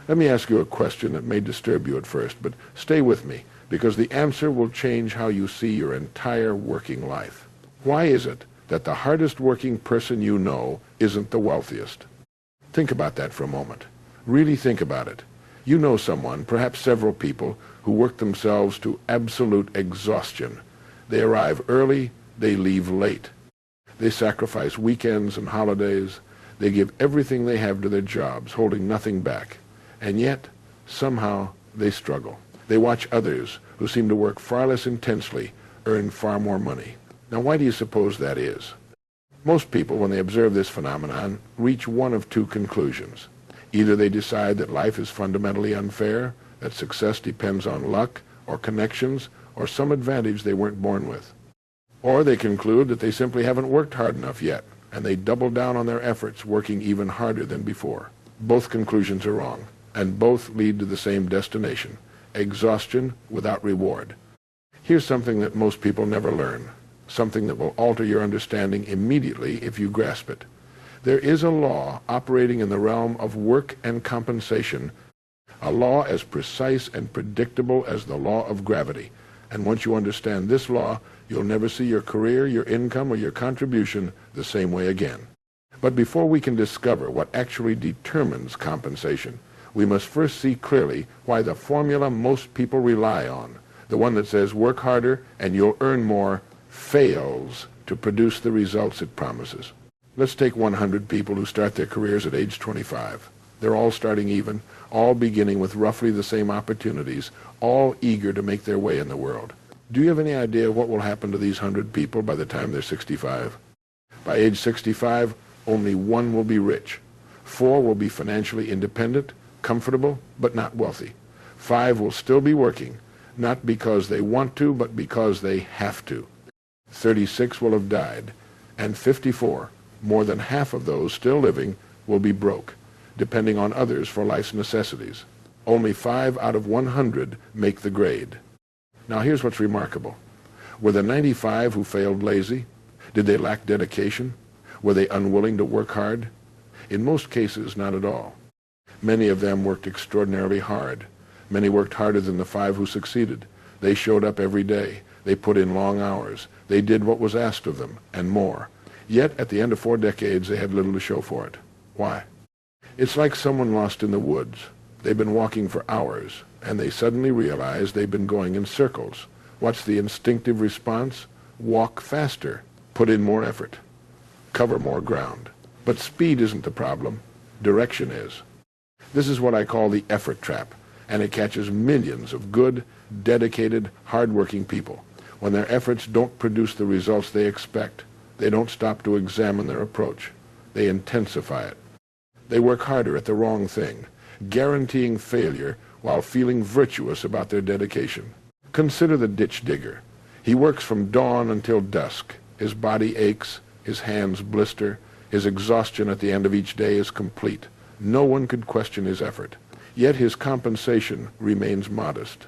Let me ask you a question that may disturb you at first, but stay with me, because the answer will change how you see your entire working life. Why is it that the hardest working person you know isn't the wealthiest? Think about that for a moment. Really think about it. You know someone, perhaps several people, who work themselves to absolute exhaustion. They arrive early, they leave late. They sacrifice weekends and holidays. They give everything they have to their jobs, holding nothing back. And yet, somehow, they struggle. They watch others, who seem to work far less intensely, earn far more money. Now, why do you suppose that is? Most people, when they observe this phenomenon, reach one of two conclusions. Either they decide that life is fundamentally unfair, that success depends on luck or connections or some advantage they weren't born with. Or they conclude that they simply haven't worked hard enough yet, and they double down on their efforts, working even harder than before. Both conclusions are wrong, and both lead to the same destination: exhaustion without reward. Here's something that most people never learn, something that will alter your understanding immediately if you grasp it. There is a law operating in the realm of work and compensation, a law as precise and predictable as the law of gravity. And once you understand this law, you'll never see your career, your income, or your contribution the same way again. But before we can discover what actually determines compensation, we must first see clearly why the formula most people rely on, the one that says work harder and you'll earn more, fails to produce the results it promises. Let's take 100 people who start their careers at age 25. They're all starting even, all beginning with roughly the same opportunities, all eager to make their way in the world. Do you have any idea what will happen to these 100 people by the time they're 65? By age 65, only one will be rich. 4 will be financially independent, comfortable, but not wealthy. 5 will still be working, not because they want to, but because they have to. 36 will have died, and 54, more than half of those still living, will be broke, depending on others for life's necessities. Only 5 out of 100 make the grade. Now here's what's remarkable. Were the 95 who failed lazy? Did they lack dedication? Were they unwilling to work hard? In most cases, not at all. Many of them worked extraordinarily hard. Many worked harder than the 5 who succeeded. They showed up every day. They put in long hours. They did what was asked of them, and more. Yet, at the end of 4 decades, they had little to show for it. Why? It's like someone lost in the woods. They've been walking for hours, and they suddenly realize they've been going in circles. What's the instinctive response? Walk faster, put in more effort, cover more ground. But speed isn't the problem. Direction is. This is what I call the effort trap, and it catches millions of good, dedicated, hard-working people. When their efforts don't produce the results they expect, they don't stop to examine their approach. They intensify it. They work harder at the wrong thing, guaranteeing failure while feeling virtuous about their dedication. Consider the ditch digger. He works from dawn until dusk. His body aches, his hands blister, his exhaustion at the end of each day is complete. No one could question his effort. Yet his compensation remains modest.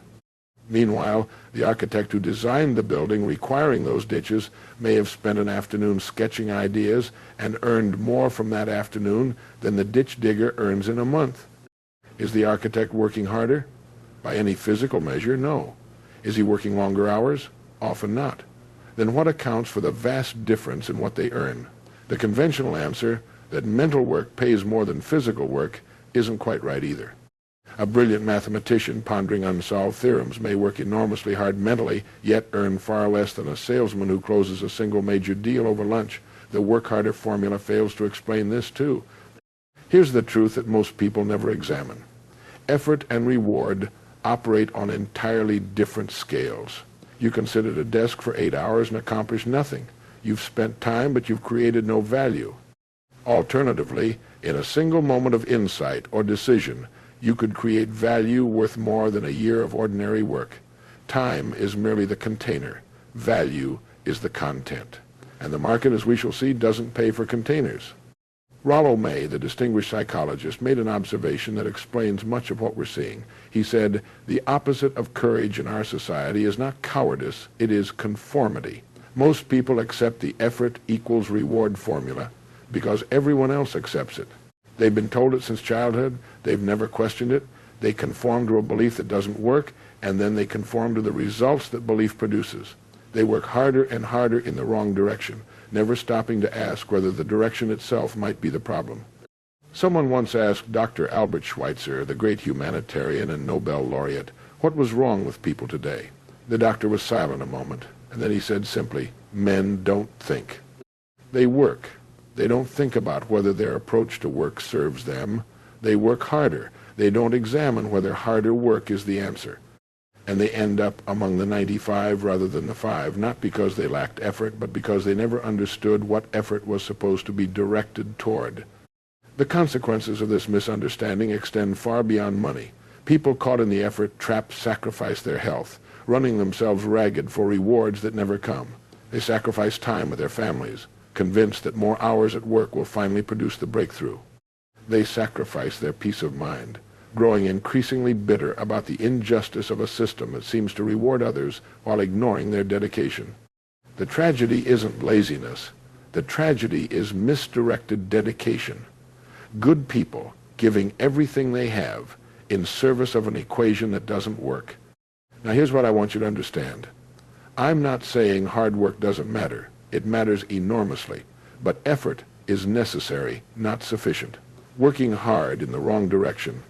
Meanwhile, the architect who designed the building requiring those ditches may have spent an afternoon sketching ideas and earned more from that afternoon than the ditch digger earns in a month. Is the architect working harder? By any physical measure, no. Is he working longer hours? Often not. Then what accounts for the vast difference in what they earn? The conventional answer, that mental work pays more than physical work, isn't quite right either. A brilliant mathematician pondering unsolved theorems may work enormously hard mentally, yet earn far less than a salesman who closes a single major deal over lunch. The work harder formula fails to explain this too. Here's the truth that most people never examine. Effort and reward operate on entirely different scales. You can sit at a desk for 8 hours and accomplish nothing. You've spent time, but you've created no value. Alternatively, in a single moment of insight or decision, you could create value worth more than a year of ordinary work. Time is merely the container. Value is the content. And the market, as we shall see, doesn't pay for containers. Rollo May, the distinguished psychologist, made an observation that explains much of what we're seeing. He said, the opposite of courage in our society is not cowardice, it is conformity. Most people accept the effort equals reward formula because everyone else accepts it. They've been told it since childhood. They've never questioned it. They conform to a belief that doesn't work, and then they conform to the results that belief produces. They work harder and harder in the wrong direction, never stopping to ask whether the direction itself might be the problem. Someone once asked Dr. Albert Schweitzer, the great humanitarian and Nobel laureate, what was wrong with people today. The doctor was silent a moment, and then he said simply, "Men don't think. They work. They don't think about whether their approach to work serves them. They work harder. They don't examine whether harder work is the answer. And they end up among the 95 rather than the 5, not because they lacked effort, but because they never understood what effort was supposed to be directed toward." The consequences of this misunderstanding extend far beyond money. People caught in the effort trap sacrifice their health, running themselves ragged for rewards that never come. They sacrifice time with their families, convinced that more hours at work will finally produce the breakthrough. They sacrifice their peace of mind, growing increasingly bitter about the injustice of a system that seems to reward others while ignoring their dedication. The tragedy isn't laziness. The tragedy is misdirected dedication. Good people giving everything they have in service of an equation that doesn't work. Now here's what I want you to understand. I'm not saying hard work doesn't matter. It matters enormously. But effort is necessary, not sufficient. Working hard in the wrong direction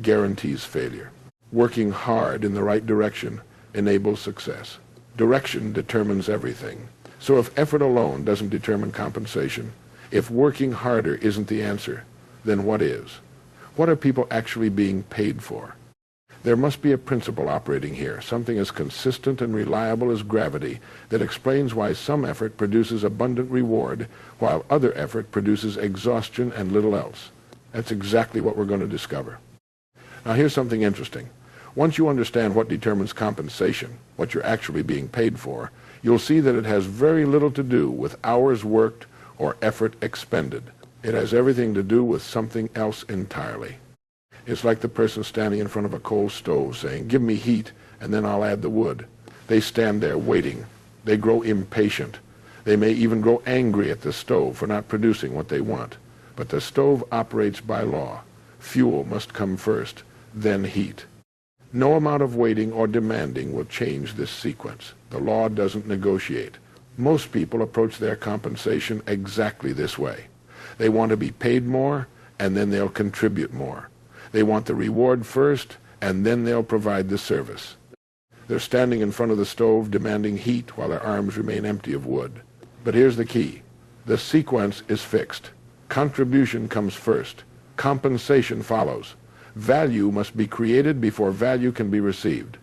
guarantees failure. Working hard in the right direction enables success. Direction determines everything. So if effort alone doesn't determine compensation, if working harder isn't the answer, then what is? What are people actually being paid for? There must be a principle operating here, something as consistent and reliable as gravity, that explains why some effort produces abundant reward, while other effort produces exhaustion and little else. That's exactly what we're going to discover. Now here's something interesting. Once you understand what determines compensation, what you're actually being paid for, you'll see that it has very little to do with hours worked or effort expended. It has everything to do with something else entirely. It's like the person standing in front of a coal stove saying, "Give me heat, and then I'll add the wood." They stand there waiting. They grow impatient. They may even grow angry at the stove for not producing what they want. But the stove operates by law. Fuel must come first, then heat. No amount of waiting or demanding will change this sequence. The law doesn't negotiate. Most people approach their compensation exactly this way. They want to be paid more, and then they'll contribute more. They want the reward first, and then they'll provide the service. They're standing in front of the stove demanding heat while their arms remain empty of wood. But here's the key. The sequence is fixed. Contribution comes first. Compensation follows. Value must be created before value can be received.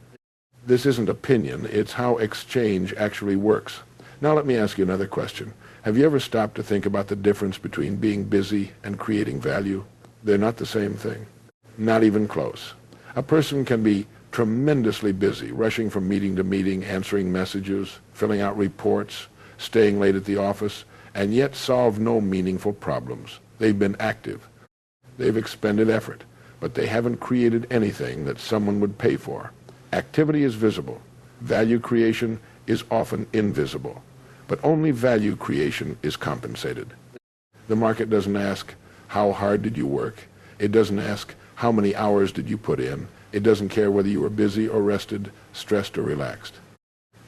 This isn't opinion, it's how exchange actually works. Now let me ask you another question. Have you ever stopped to think about the difference between being busy and creating value? They're not the same thing. Not even close. A person can be tremendously busy, rushing from meeting to meeting, answering messages, filling out reports, staying late at the office, and yet solve no meaningful problems. They've been active. They've expended effort, but they haven't created anything that someone would pay for. Activity is visible. Value creation is often invisible. But only value creation is compensated. The market doesn't ask, how hard did you work? It doesn't ask, how many hours did you put in? It doesn't care whether you were busy or rested, stressed or relaxed.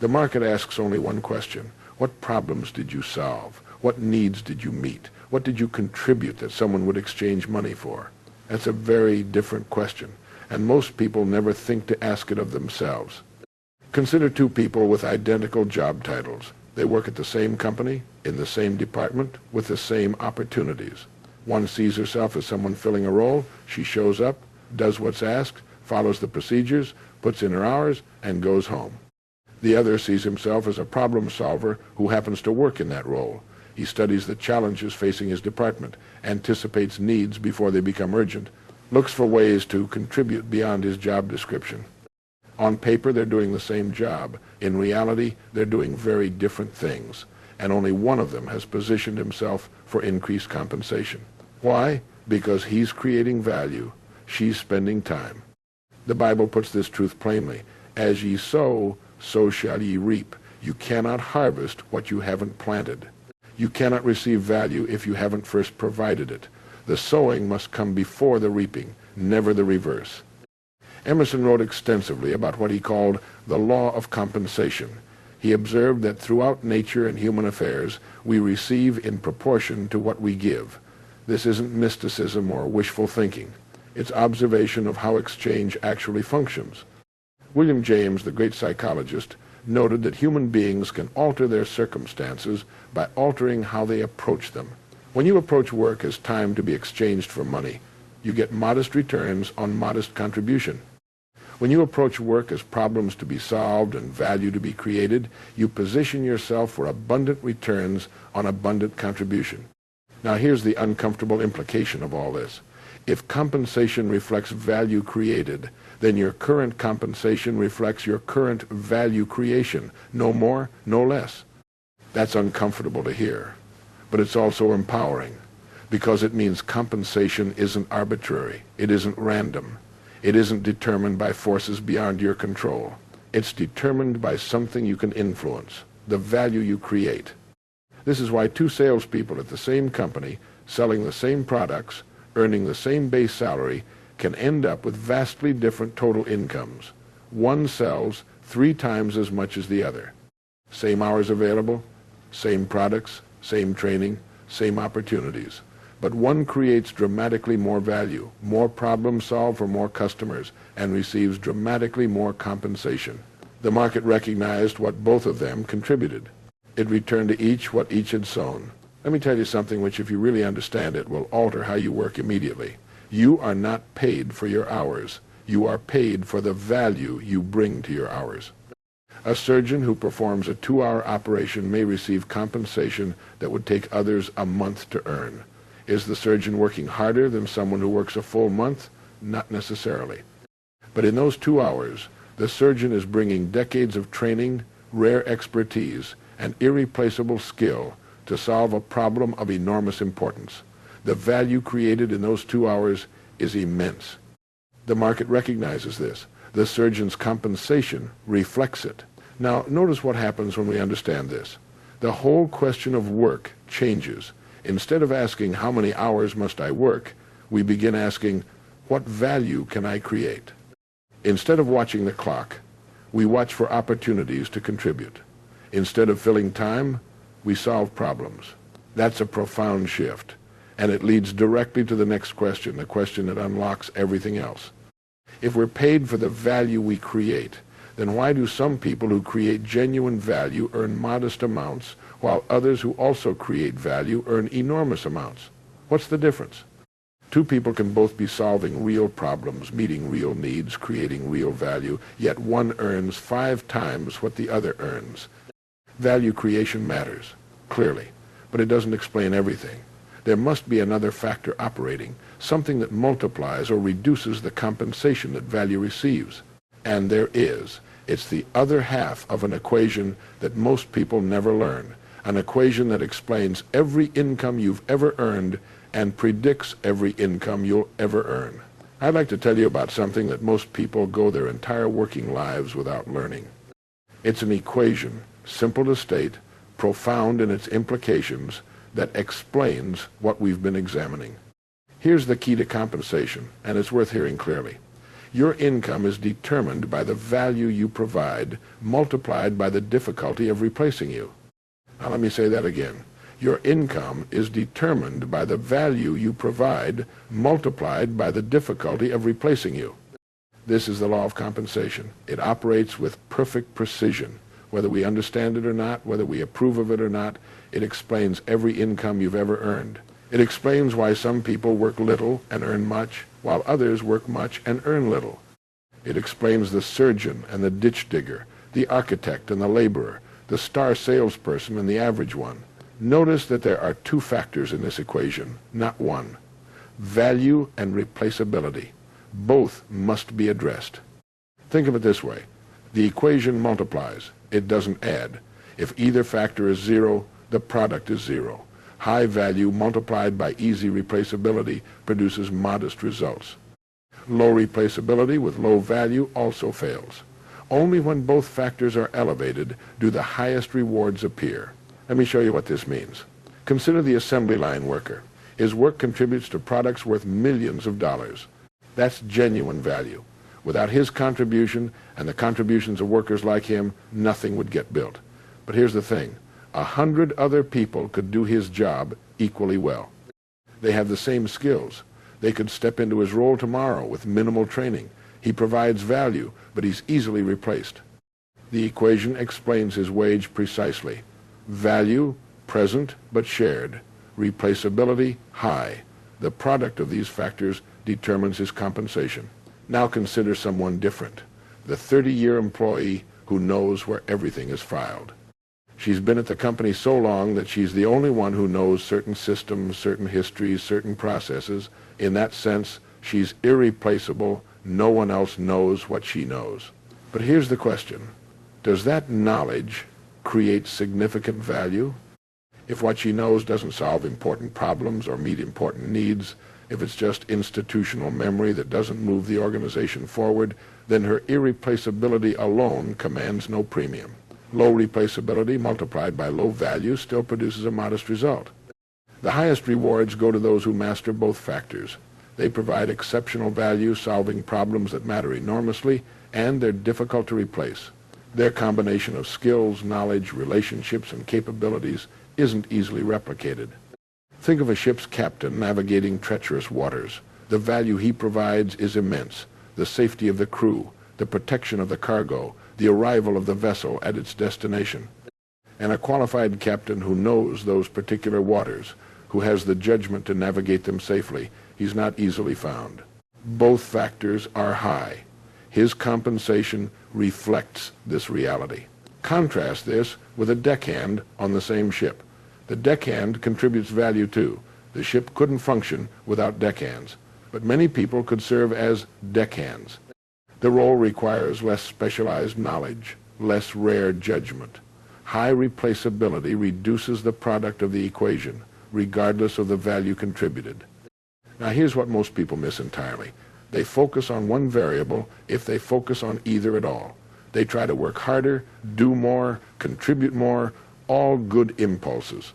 The market asks only one question. What problems did you solve? What needs did you meet? What did you contribute that someone would exchange money for? That's a very different question, and most people never think to ask it of themselves. Consider two people with identical job titles. They work at the same company, in the same department, with the same opportunities. One sees herself as someone filling a role. She shows up, does what's asked, follows the procedures, puts in her hours, and goes home. The other sees himself as a problem solver who happens to work in that role. He studies the challenges facing his department, anticipates needs before they become urgent, looks for ways to contribute beyond his job description. On paper, they're doing the same job. In reality, they're doing very different things, and only one of them has positioned himself for increased compensation. Why? Because he's creating value. She's spending time. The Bible puts this truth plainly. As ye sow, so shall ye reap. You cannot harvest what you haven't planted. You cannot receive value if you haven't first provided it. The sowing must come before the reaping, never the reverse. Emerson wrote extensively about what he called the law of compensation. He observed that throughout nature and human affairs, we receive in proportion to what we give. This isn't mysticism or wishful thinking. It's observation of how exchange actually functions. William James, the great psychologist, noted that human beings can alter their circumstances by altering how they approach them. When you approach work as time to be exchanged for money, you get modest returns on modest contribution. When you approach work as problems to be solved and value to be created, you position yourself for abundant returns on abundant contribution. Now here's the uncomfortable implication of all this. If compensation reflects value created, then your current compensation reflects your current value creation, no more, no less. That's uncomfortable to hear, but it's also empowering, because it means compensation isn't arbitrary, it isn't random, it isn't determined by forces beyond your control. It's determined by something you can influence, the value you create. This is why two salespeople at the same company, selling the same products, earning the same base salary, can end up with vastly different total incomes. One sells 3 times as much as the other. Same hours available, same products, same training, same opportunities. But one creates dramatically more value, more problems solved for more customers, and receives dramatically more compensation. The market recognized what both of them contributed. It returned to each what each had sown. Let me tell you something which, if you really understand it, will alter how you work immediately. You are not paid for your hours. You are paid for the value you bring to your hours. A surgeon who performs a 2-hour operation may receive compensation that would take others a month to earn. Is the surgeon working harder than someone who works a full month? Not necessarily. But in those 2 hours, the surgeon is bringing decades of training, rare expertise, and irreplaceable skill to solve a problem of enormous importance. The value created in those 2 hours is immense. The market recognizes this. The surgeon's compensation reflects it. Now, notice what happens when we understand this. The whole question of work changes. Instead of asking, how many hours must I work, we begin asking, what value can I create? Instead of watching the clock, we watch for opportunities to contribute. Instead of filling time, we solve problems. That's a profound shift, and it leads directly to the next question, the question that unlocks everything else. If we're paid for the value we create, then why do some people who create genuine value earn modest amounts, while others who also create value earn enormous amounts? What's the difference? Two people can both be solving real problems, meeting real needs, creating real value, yet one earns 5 times what the other earns. Value creation matters, clearly, but it doesn't explain everything. There must be another factor operating, something that multiplies or reduces the compensation that value receives. And there is. It's the other half of an equation that most people never learn, an equation that explains every income you've ever earned and predicts every income you'll ever earn. I'd like to tell you about something that most people go their entire working lives without learning. It's an equation, simple to state, profound in its implications, that explains what we've been examining. Here's the key to compensation, and it's worth hearing clearly. Your income is determined by the value you provide, multiplied by the difficulty of replacing you. Now let me say that again. Your income is determined by the value you provide, multiplied by the difficulty of replacing you. This is the law of compensation. It operates with perfect precision. Whether we understand it or not, whether we approve of it or not, it explains every income you've ever earned. It explains why some people work little and earn much, while others work much and earn little. It explains the surgeon and the ditch digger, the architect and the laborer, the star salesperson and the average one. Notice that there are 2 factors in this equation, not one. Value and replaceability. Both must be addressed. Think of it this way. The equation multiplies. It doesn't add. If either factor is 0, the product is 0. High value multiplied by easy replaceability produces modest results. Low replaceability with low value also fails. Only when both factors are elevated do the highest rewards appear. Let me show you what this means. Consider the assembly line worker. His work contributes to products worth millions of dollars. That's genuine value. Without his contribution and the contributions of workers like him, nothing would get built. But here's the thing. 100 other people could do his job equally well. They have the same skills. They could step into his role tomorrow with minimal training. He provides value, but he's easily replaced. The equation explains his wage precisely. Value, present but shared. Replaceability, high. The product of these factors determines his compensation. Now consider someone different, the 30-year employee who knows where everything is filed. She's been at the company so long that she's the only one who knows certain systems, certain histories, certain processes. In that sense, she's irreplaceable. No one else knows what she knows. But here's the question. Does that knowledge create significant value? If what she knows doesn't solve important problems or meet important needs, if it's just institutional memory that doesn't move the organization forward, then her irreplaceability alone commands no premium. Low replaceability multiplied by low value still produces a modest result. The highest rewards go to those who master both factors. They provide exceptional value, solving problems that matter enormously, and they're difficult to replace. Their combination of skills, knowledge, relationships, and capabilities isn't easily replicated. Think of a ship's captain navigating treacherous waters. The value he provides is immense. The safety of the crew, the protection of the cargo, the arrival of the vessel at its destination. And a qualified captain who knows those particular waters, who has the judgment to navigate them safely, he's not easily found. Both factors are high. His compensation reflects this reality. Contrast this with a deckhand on the same ship. The deckhand contributes value too. The ship couldn't function without deckhands, but many people could serve as deckhands. The role requires less specialized knowledge, less rare judgment. High replaceability reduces the product of the equation, regardless of the value contributed. Now here's what most people miss entirely. They focus on one variable if they focus on either at all. They try to work harder, do more, contribute more, all good impulses.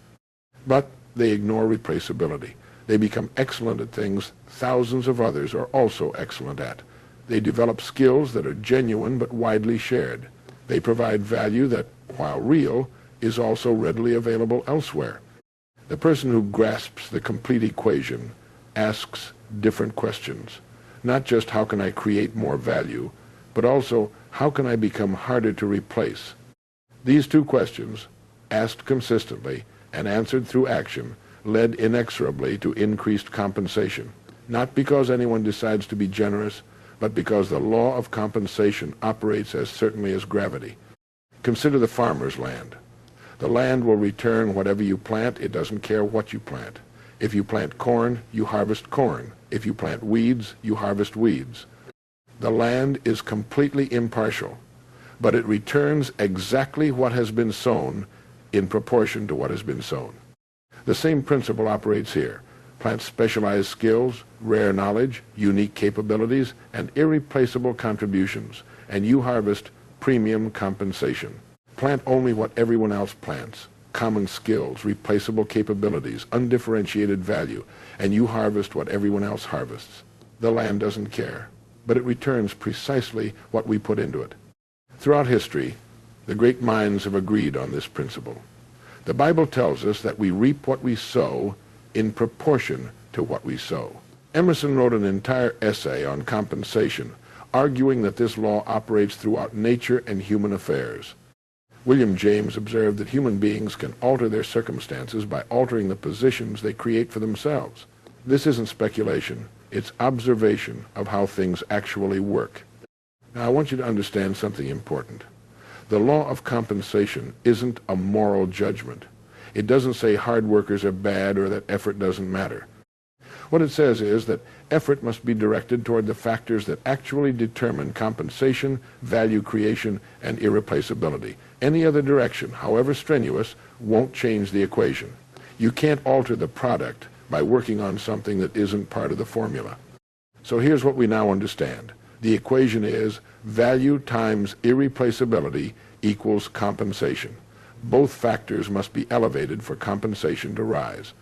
But they ignore replaceability. They become excellent at things thousands of others are also excellent at. They develop skills that are genuine but widely shared. They provide value that, while real, is also readily available elsewhere. The person who grasps the complete equation asks different questions. Not just how can I create more value, but also how can I become harder to replace? These two questions, asked consistently and answered through action, led inexorably to increased compensation. Not because anyone decides to be generous, but because the law of compensation operates as certainly as gravity. Consider the farmer's land. The land will return whatever you plant. It doesn't care what you plant. If you plant corn, you harvest corn. If you plant weeds, you harvest weeds. The land is completely impartial, but it returns exactly what has been sown in proportion to what has been sown. The same principle operates here. Plant specialized skills, rare knowledge, unique capabilities, and irreplaceable contributions, and you harvest premium compensation. Plant only what everyone else plants, common skills, replaceable capabilities, undifferentiated value, and you harvest what everyone else harvests. The land doesn't care, but it returns precisely what we put into it. Throughout history, the great minds have agreed on this principle. The Bible tells us that we reap what we sow in proportion to what we sow. Emerson wrote an entire essay on compensation, arguing that this law operates throughout nature and human affairs. William James observed that human beings can alter their circumstances by altering the positions they create for themselves. This isn't speculation, it's observation of how things actually work. Now I want you to understand something important. The law of compensation isn't a moral judgment. It doesn't say hard workers are bad or that effort doesn't matter. What it says is that effort must be directed toward the factors that actually determine compensation, value creation, and irreplaceability. Any other direction, however strenuous, won't change the equation. You can't alter the product by working on something that isn't part of the formula. So here's what we now understand. The equation is value times irreplaceability equals compensation. Both factors must be elevated for compensation to rise.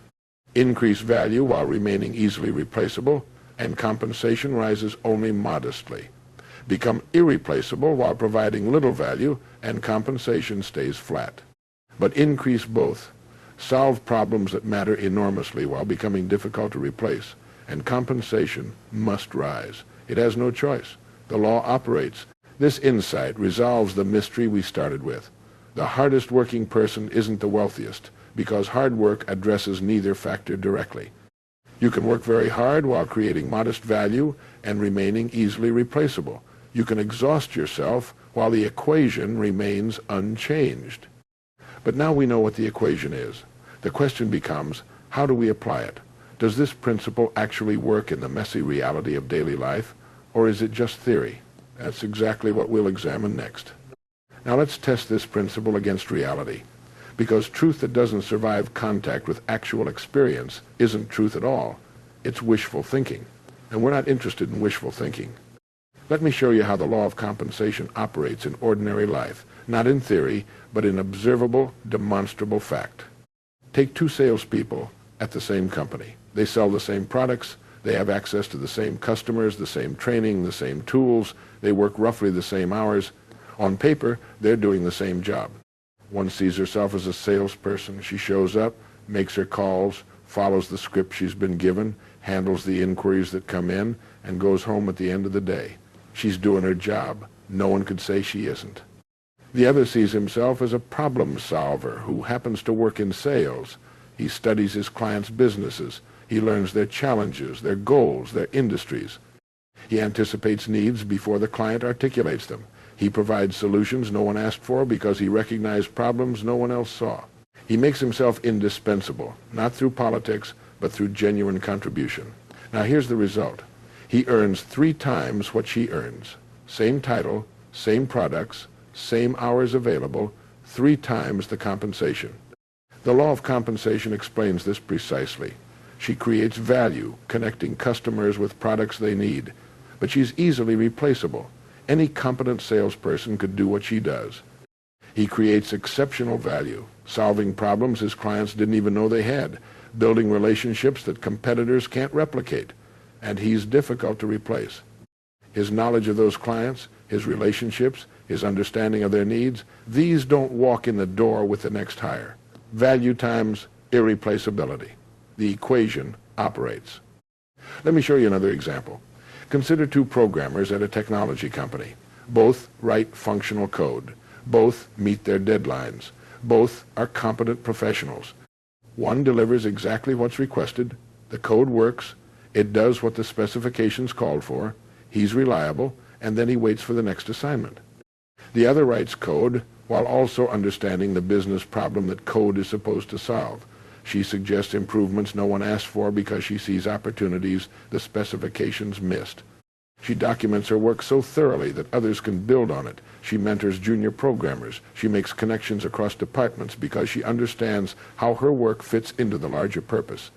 Increase value while remaining easily replaceable, and compensation rises only modestly. Become irreplaceable while providing little value, and compensation stays flat. But increase both. Solve problems that matter enormously while becoming difficult to replace, and compensation must rise. It has no choice. The law operates. This insight resolves the mystery we started with. The hardest working person isn't the wealthiest, because hard work addresses neither factor directly. You can work very hard while creating modest value and remaining easily replaceable. You can exhaust yourself while the equation remains unchanged. But now we know what the equation is. The question becomes, how do we apply it? Does this principle actually work in the messy reality of daily life, or is it just theory? That's exactly what we'll examine next. Now let's test this principle against reality, because truth that doesn't survive contact with actual experience isn't truth at all. It's wishful thinking, and we're not interested in wishful thinking. Let me show you how the law of compensation operates in ordinary life, not in theory, but in observable, demonstrable fact. Take two salespeople at the same company. They sell the same products, they have access to the same customers, the same training, the same tools, they work roughly the same hours. On paper, they're doing the same job. One sees herself as a salesperson. She shows up, makes her calls, follows the script she's been given, handles the inquiries that come in, and goes home at the end of the day. She's doing her job. No one could say she isn't. The other sees himself as a problem solver who happens to work in sales. He studies his clients' businesses. He learns their challenges, their goals, their industries. He anticipates needs before the client articulates them. He provides solutions no one asked for because he recognized problems no one else saw. He makes himself indispensable, not through politics, but through genuine contribution. Now here's the result. He earns 3 times what she earns. Same title, same products, same hours available, 3 times the compensation. The law of compensation explains this precisely. She creates value, connecting customers with products they need, but she's easily replaceable. Any competent salesperson could do what she does. He creates exceptional value, solving problems his clients didn't even know they had, building relationships that competitors can't replicate, and he's difficult to replace. His knowledge of those clients, his relationships, his understanding of their needs, these don't walk in the door with the next hire. Value times irreplaceability. The equation operates. Let me show you another example. Consider 2 programmers at a technology company. Both write functional code. Both meet their deadlines. Both are competent professionals. One delivers exactly what's requested. The code works. It does what the specifications called for. He's reliable, and then he waits for the next assignment. The other writes code while also understanding the business problem that code is supposed to solve. She suggests improvements no one asked for because she sees opportunities the specifications missed. She documents her work so thoroughly that others can build on it. She mentors junior programmers. She makes connections across departments because she understands how her work fits into the larger purpose.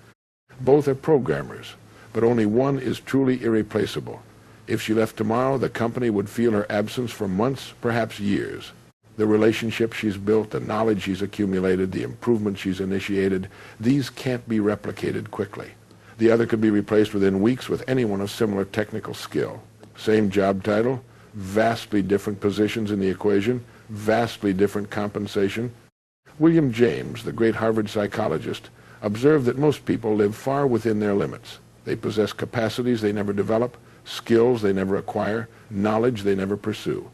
Both are programmers, but only one is truly irreplaceable. If she left tomorrow, the company would feel her absence for months, perhaps years. The relationship she's built, the knowledge she's accumulated, the improvement she's initiated, these can't be replicated quickly. The other could be replaced within weeks with anyone of similar technical skill. Same job title, vastly different positions in the equation, vastly different compensation. William James, the great Harvard psychologist, observed that most people live far within their limits. They possess capacities they never develop, skills they never acquire, knowledge they never pursue.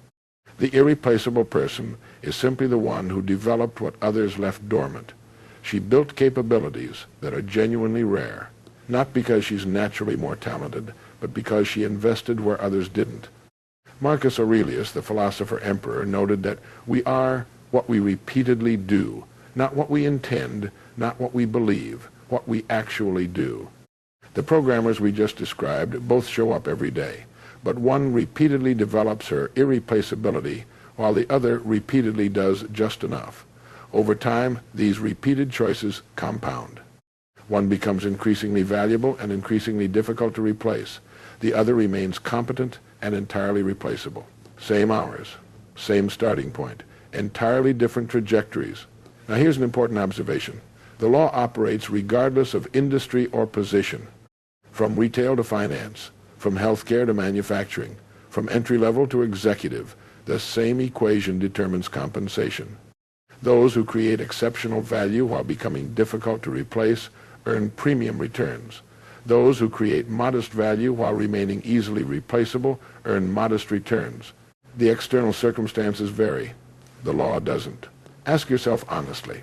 The irreplaceable person is simply the one who developed what others left dormant. She built capabilities that are genuinely rare, not because she's naturally more talented, but because she invested where others didn't. Marcus Aurelius, the philosopher-emperor, noted that we are what we repeatedly do, not what we intend, not what we believe, what we actually do. The programmers we just described both show up every day, but one repeatedly develops her irreplaceability while the other repeatedly does just enough. Over time, these repeated choices compound. One becomes increasingly valuable and increasingly difficult to replace. The other remains competent and entirely replaceable. Same hours, same starting point, entirely different trajectories. Now here's an important observation. The law operates regardless of industry or position, from retail to finance, from healthcare to manufacturing, from entry-level to executive. The same equation determines compensation. Those who create exceptional value while becoming difficult to replace earn premium returns. Those who create modest value while remaining easily replaceable earn modest returns. The external circumstances vary. The law doesn't. Ask yourself honestly,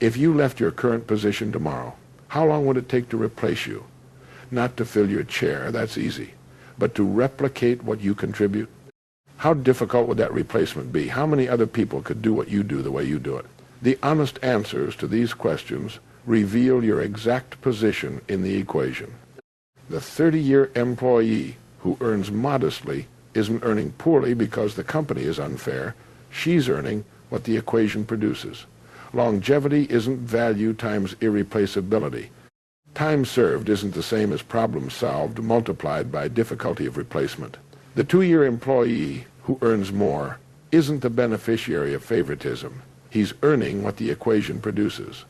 if you left your current position tomorrow, how long would it take to replace you? Not to fill your chair, that's easy, but to replicate what you contribute? How difficult would that replacement be? How many other people could do what you do the way you do it? The honest answers to these questions reveal your exact position in the equation. The 30-year employee who earns modestly isn't earning poorly because the company is unfair. She's earning what the equation produces. Longevity isn't value times irreplaceability. Time served isn't the same as problem solved multiplied by difficulty of replacement. The 2-year employee who earns more isn't the beneficiary of favoritism. He's earning what the equation produces.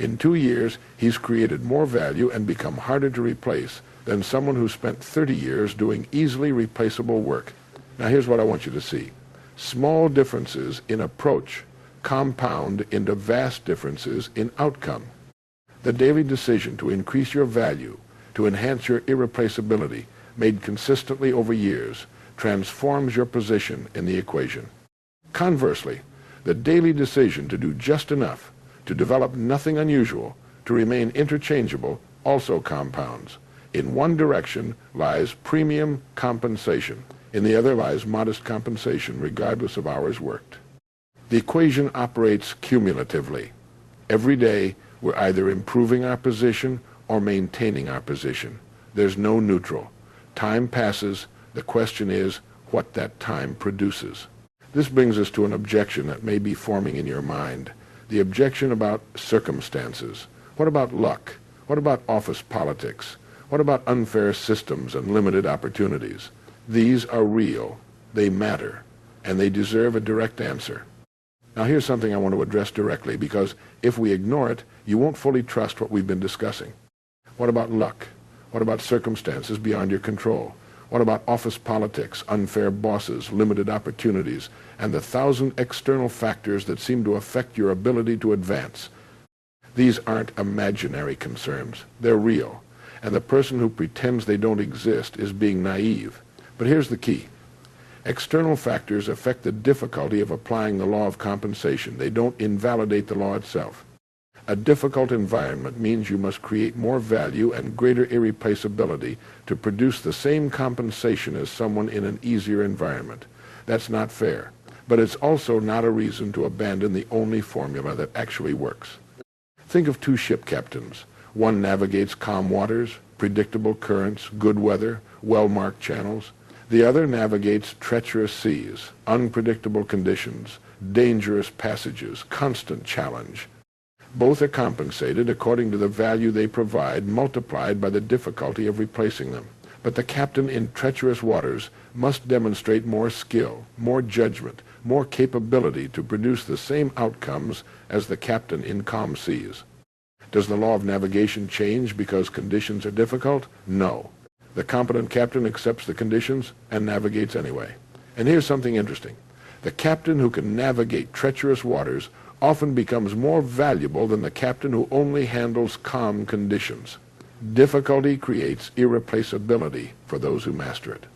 In 2 years, he's created more value and become harder to replace than someone who spent 30 years doing easily replaceable work. Now here's what I want you to see. Small differences in approach compound into vast differences in outcome. The daily decision to increase your value, to enhance your irreplaceability, made consistently over years, transforms your position in the equation. Conversely, the daily decision to do just enough, to develop nothing unusual, to remain interchangeable, also compounds. In one direction lies premium compensation. In the other lies modest compensation, regardless of hours worked. The equation operates cumulatively. Every day, we're either improving our position or maintaining our position. There's no neutral. Time passes. The question is what that time produces. This brings us to an objection that may be forming in your mind. The objection about circumstances. What about luck? What about office politics? What about unfair systems and limited opportunities? These are real, they matter, and they deserve a direct answer. Now here's something I want to address directly, because if we ignore it, you won't fully trust what we've been discussing. What about luck? What about circumstances beyond your control? What about office politics, unfair bosses, limited opportunities, and the 1,000 external factors that seem to affect your ability to advance? These aren't imaginary concerns. They're real. And the person who pretends they don't exist is being naive. But here's the key. External factors affect the difficulty of applying the law of compensation. They don't invalidate the law itself. A difficult environment means you must create more value and greater irreplaceability to produce the same compensation as someone in an easier environment. That's not fair, but it's also not a reason to abandon the only formula that actually works. Think of 2 ship captains. One navigates calm waters, predictable currents, good weather, well-marked channels. The other navigates treacherous seas, unpredictable conditions, dangerous passages, constant challenge. Both are compensated according to the value they provide, multiplied by the difficulty of replacing them. But the captain in treacherous waters must demonstrate more skill, more judgment, more capability to produce the same outcomes as the captain in calm seas. Does the law of navigation change because conditions are difficult? No. The competent captain accepts the conditions and navigates anyway. And here's something interesting. The captain who can navigate treacherous waters often becomes more valuable than the captain who only handles calm conditions. Difficulty creates irreplaceability for those who master it.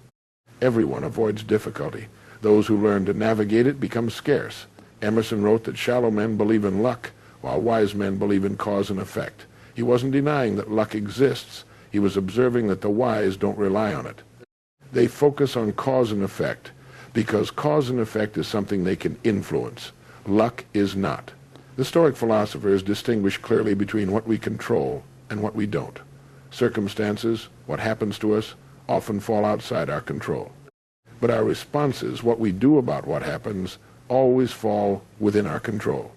Everyone avoids difficulty. Those who learn to navigate it become scarce. Emerson wrote that shallow men believe in luck, while wise men believe in cause and effect. He wasn't denying that luck exists. He was observing that the wise don't rely on it. They focus on cause and effect because cause and effect is something they can influence. Luck is not. The Stoic philosophers distinguish clearly between what we control and what we don't. Circumstances, what happens to us, often fall outside our control. But our responses, what we do about what happens, always fall within our control.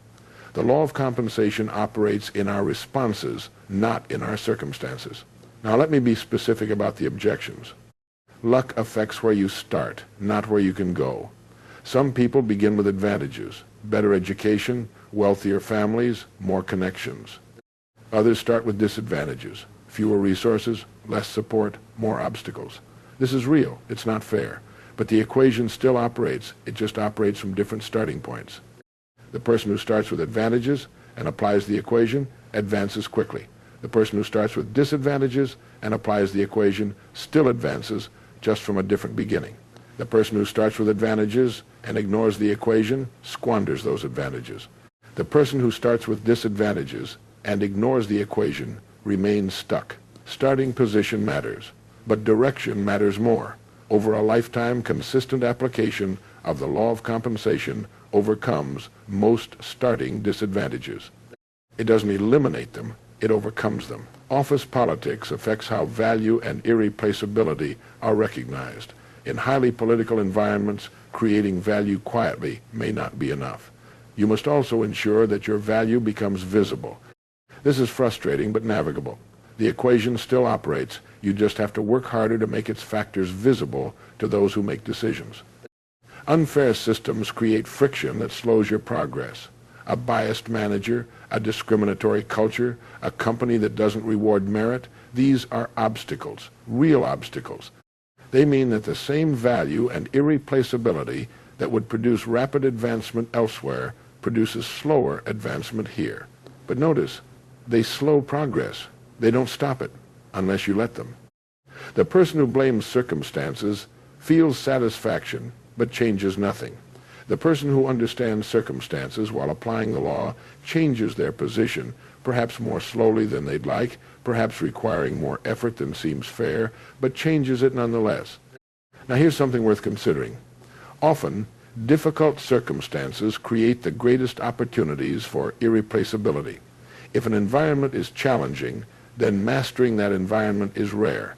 The law of compensation operates in our responses, not in our circumstances. Now let me be specific about the objections. Luck affects where you start, not where you can go. Some people begin with advantages, better education, wealthier families, more connections. Others start with disadvantages: fewer resources, less support, more obstacles. This is real. It's not fair. But the equation still operates. It just operates from different starting points. The person who starts with advantages and applies the equation advances quickly. The person who starts with disadvantages and applies the equation still advances, just from a different beginning. The person who starts with advantages and ignores the equation squanders those advantages. The person who starts with disadvantages and ignores the equation remains stuck. Starting position matters, but direction matters more. Over a lifetime, consistent application of the law of compensation overcomes most starting disadvantages. It doesn't eliminate them, it overcomes them. Office politics affects how value and irreplaceability are recognized. In highly political environments, creating value quietly may not be enough. You must also ensure that your value becomes visible. This is frustrating but navigable. The equation still operates. You just have to work harder to make its factors visible to those who make decisions. Unfair systems create friction that slows your progress. A biased manager, a discriminatory culture, a company that doesn't reward merit, these are obstacles, real obstacles. They mean that the same value and irreplaceability that would produce rapid advancement elsewhere produces slower advancement here. But notice, they slow progress. They don't stop it unless you let them. The person who blames circumstances feels satisfaction but changes nothing. The person who understands circumstances while applying the law changes their position, perhaps more slowly than they'd like, perhaps requiring more effort than seems fair, but changes it nonetheless. Now here's something worth considering. Often, difficult circumstances create the greatest opportunities for irreplaceability. If an environment is challenging, then mastering that environment is rare.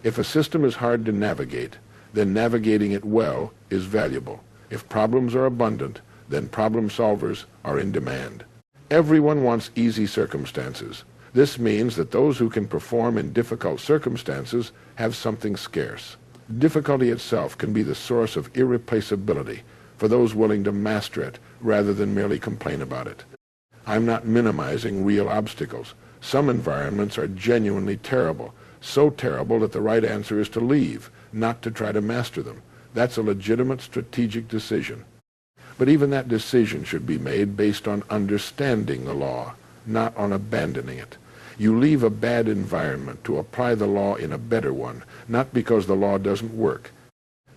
If a system is hard to navigate, then navigating it well is valuable. If problems are abundant, then problem solvers are in demand. Everyone wants easy circumstances. This means that those who can perform in difficult circumstances have something scarce. Difficulty itself can be the source of irreplaceability for those willing to master it rather than merely complain about it. I'm not minimizing real obstacles. Some environments are genuinely terrible, so terrible that the right answer is to leave, not to try to master them. That's a legitimate strategic decision. But even that decision should be made based on understanding the law, not on abandoning it. You leave a bad environment to apply the law in a better one, not because the law doesn't work.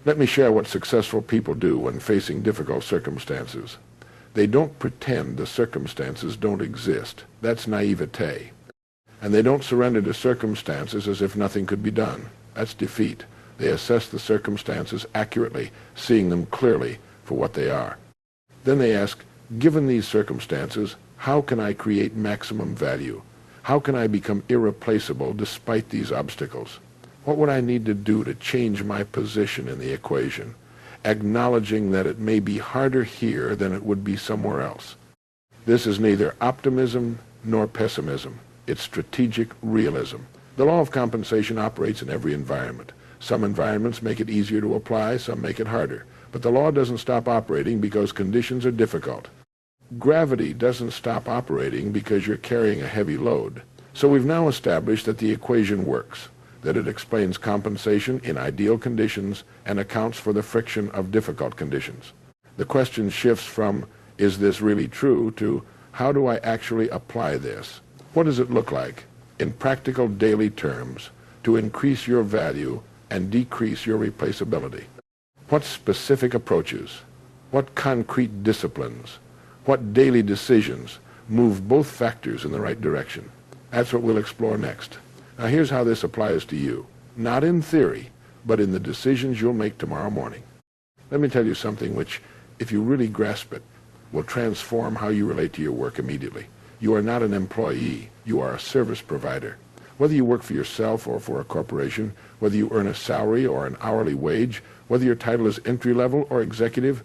Let me share what successful people do when facing difficult circumstances. They don't pretend the circumstances don't exist. That's naivete. And they don't surrender to circumstances as if nothing could be done. That's defeat. They assess the circumstances accurately, seeing them clearly for what they are. Then they ask, given these circumstances, how can I create maximum value? How can I become irreplaceable despite these obstacles? What would I need to do to change my position in the equation, acknowledging that it may be harder here than it would be somewhere else? This is neither optimism nor pessimism. It's strategic realism. The law of compensation operates in every environment. Some environments make it easier to apply, some make it harder. But the law doesn't stop operating because conditions are difficult. Gravity doesn't stop operating because you're carrying a heavy load. So we've now established that the equation works, that it explains compensation in ideal conditions and accounts for the friction of difficult conditions. The question shifts from, is this really true, to how do I actually apply this? What does it look like, in practical daily terms, to increase your value and decrease your replaceability? What specific approaches, what concrete disciplines, what daily decisions move both factors in the right direction? That's what we'll explore next. Now here's how this applies to you, not in theory, but in the decisions you'll make tomorrow morning. Let me tell you something which, if you really grasp it, will transform how you relate to your work immediately. You are not an employee, you are a service provider. Whether you work for yourself or for a corporation, whether you earn a salary or an hourly wage, whether your title is entry-level or executive,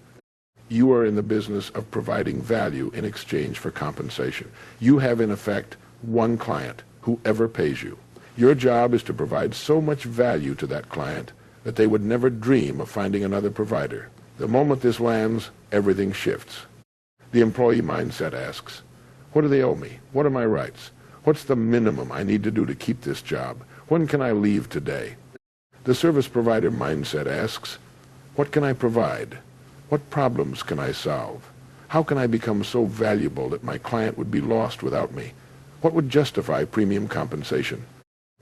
you are in the business of providing value in exchange for compensation. You have, in effect, one client, whoever pays you. Your job is to provide so much value to that client that they would never dream of finding another provider. The moment this lands, everything shifts. The employee mindset asks, what do they owe me? What are my rights? What's the minimum I need to do to keep this job? When can I leave today? The service provider mindset asks, what can I provide? What problems can I solve? How can I become so valuable that my client would be lost without me? What would justify premium compensation?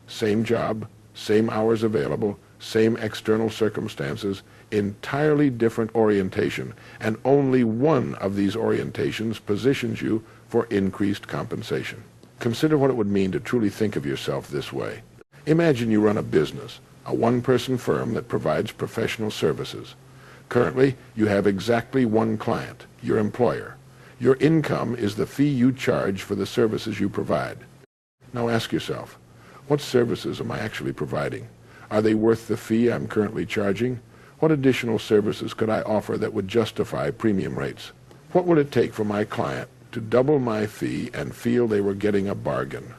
Same job, same hours available, same external circumstances, entirely different orientation, and only one of these orientations positions you for increased compensation. Consider what it would mean to truly think of yourself this way. Imagine you run a business, a one-person firm that provides professional services. Currently, you have exactly one client, your employer. Your income is the fee you charge for the services you provide. Now ask yourself, what services am I actually providing? Are they worth the fee I'm currently charging? What additional services could I offer that would justify premium rates? What would it take for my client to double my fee and feel they were getting a bargain?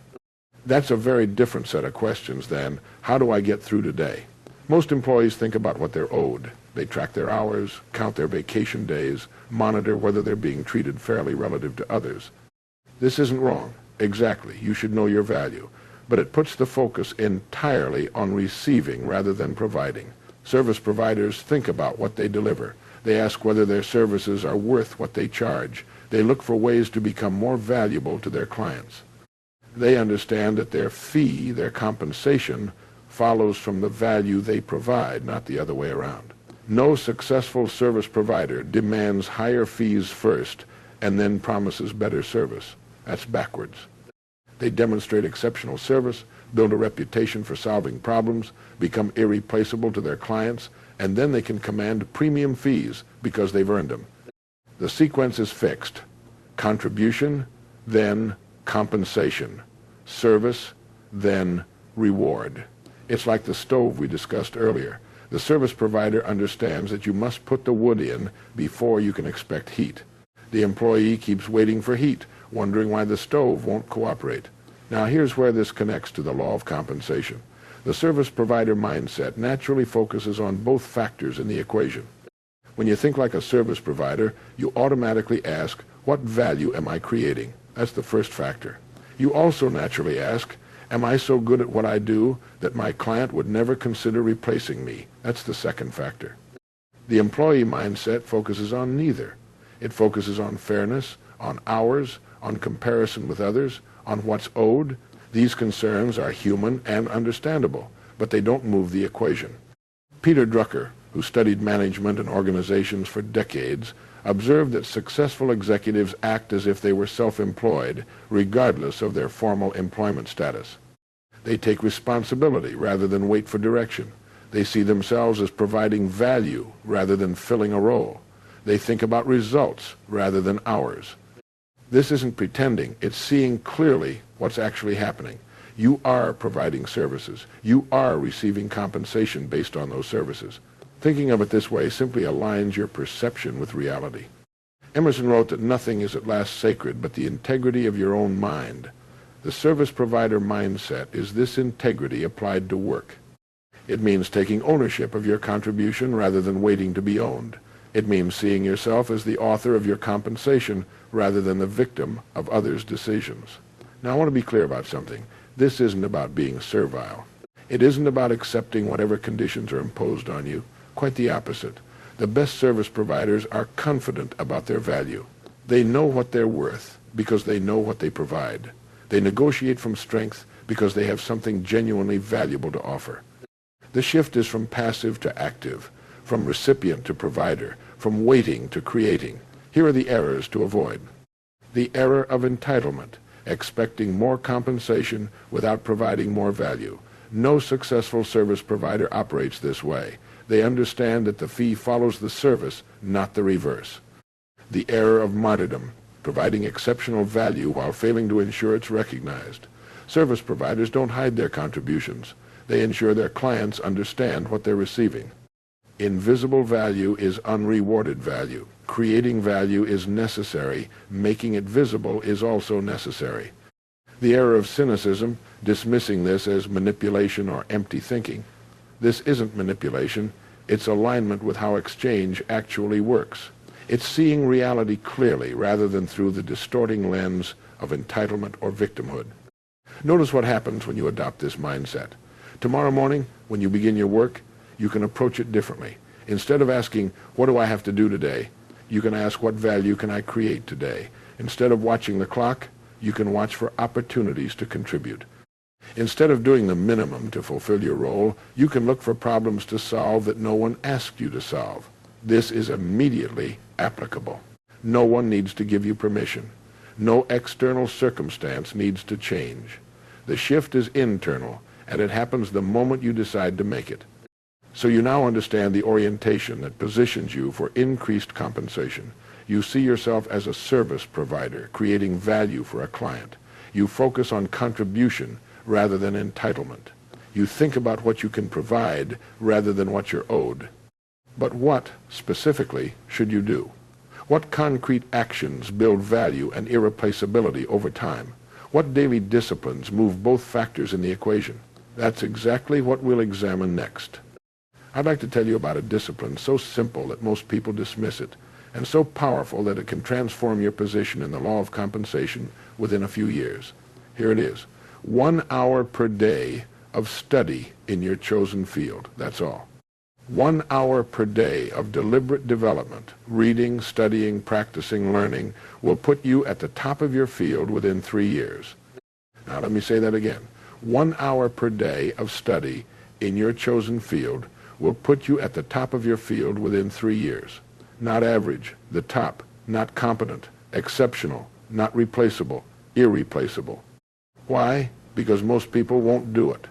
That's a very different set of questions than, how do I get through today? Most employees think about what they're owed. They track their hours, count their vacation days, monitor whether they're being treated fairly relative to others. This isn't wrong. Exactly. You should know your value. But it puts the focus entirely on receiving rather than providing. Service providers think about what they deliver. They ask whether their services are worth what they charge. They look for ways to become more valuable to their clients. They understand that their fee, their compensation, follows from the value they provide, not the other way around. No successful service provider demands higher fees first and then promises better service. That's backwards. They demonstrate exceptional service, build a reputation for solving problems, become irreplaceable to their clients, and then they can command premium fees because they've earned them. The sequence is fixed. Contribution, then compensation. Service, then reward. It's like the stove we discussed earlier. The service provider understands that you must put the wood in before you can expect heat. The employee keeps waiting for heat, wondering why the stove won't cooperate. Now here's where this connects to the law of compensation. The service provider mindset naturally focuses on both factors in the equation. When you think like a service provider, you automatically ask, what value am I creating? That's the first factor. You also naturally ask, am I so good at what I do that my client would never consider replacing me? That's the second factor. The employee mindset focuses on neither. It focuses on fairness, on hours, on comparison with others, on what's owed. These concerns are human and understandable, but they don't move the equation. Peter Drucker, who studied management and organizations for decades, observed that successful executives act as if they were self-employed, regardless of their formal employment status. They take responsibility rather than wait for direction. They see themselves as providing value rather than filling a role. They think about results rather than hours. This isn't pretending, it's seeing clearly what's actually happening. You are providing services. You are receiving compensation based on those services. Thinking of it this way simply aligns your perception with reality. Emerson wrote that nothing is at last sacred but the integrity of your own mind. The service provider mindset is this integrity applied to work. It means taking ownership of your contribution rather than waiting to be owned. It means seeing yourself as the author of your compensation rather than the victim of others' decisions. Now I want to be clear about something. This isn't about being servile. It isn't about accepting whatever conditions are imposed on you. Quite the opposite. The best service providers are confident about their value. They know what they're worth because they know what they provide. They negotiate from strength because they have something genuinely valuable to offer. The shift is from passive to active, from recipient to provider, from waiting to creating. Here are the errors to avoid. The error of entitlement, expecting more compensation without providing more value. No successful service provider operates this way. They understand that the fee follows the service, not the reverse. The error of martyrdom, providing exceptional value while failing to ensure it's recognized. Service providers don't hide their contributions. They ensure their clients understand what they're receiving. Invisible value is unrewarded value. Creating value is necessary. Making it visible is also necessary. The error of cynicism, dismissing this as manipulation or empty thinking. This isn't manipulation. It's alignment with how exchange actually works. It's seeing reality clearly rather than through the distorting lens of entitlement or victimhood. Notice what happens when you adopt this mindset. Tomorrow morning, when you begin your work, you can approach it differently. Instead of asking, what do I have to do today? You can ask, what value can I create today? Instead of watching the clock, you can watch for opportunities to contribute. Instead of doing the minimum to fulfill your role, you can look for problems to solve that no one asked you to solve. This is immediately applicable. No one needs to give you permission. No external circumstance needs to change. The shift is internal, and it happens the moment you decide to make it. So you now understand the orientation that positions you for increased compensation. You see yourself as a service provider, creating value for a client. You focus on contribution rather than entitlement. You think about what you can provide rather than what you're owed. But what, specifically, should you do? What concrete actions build value and irreplaceability over time? What daily disciplines move both factors in the equation? That's exactly what we'll examine next. I'd like to tell you about a discipline so simple that most people dismiss it, and so powerful that it can transform your position in the law of compensation within a few years. Here it is. 1 hour per day of study in your chosen field. That's all. 1 hour per day of deliberate development, reading, studying, practicing, learning, will put you at the top of your field within 3 years. Now let me say that again. 1 hour per day of study in your chosen field will put you at the top of your field within 3 years. Not average, the top, not competent, exceptional, not replaceable, irreplaceable. Why? Because most people won't do it.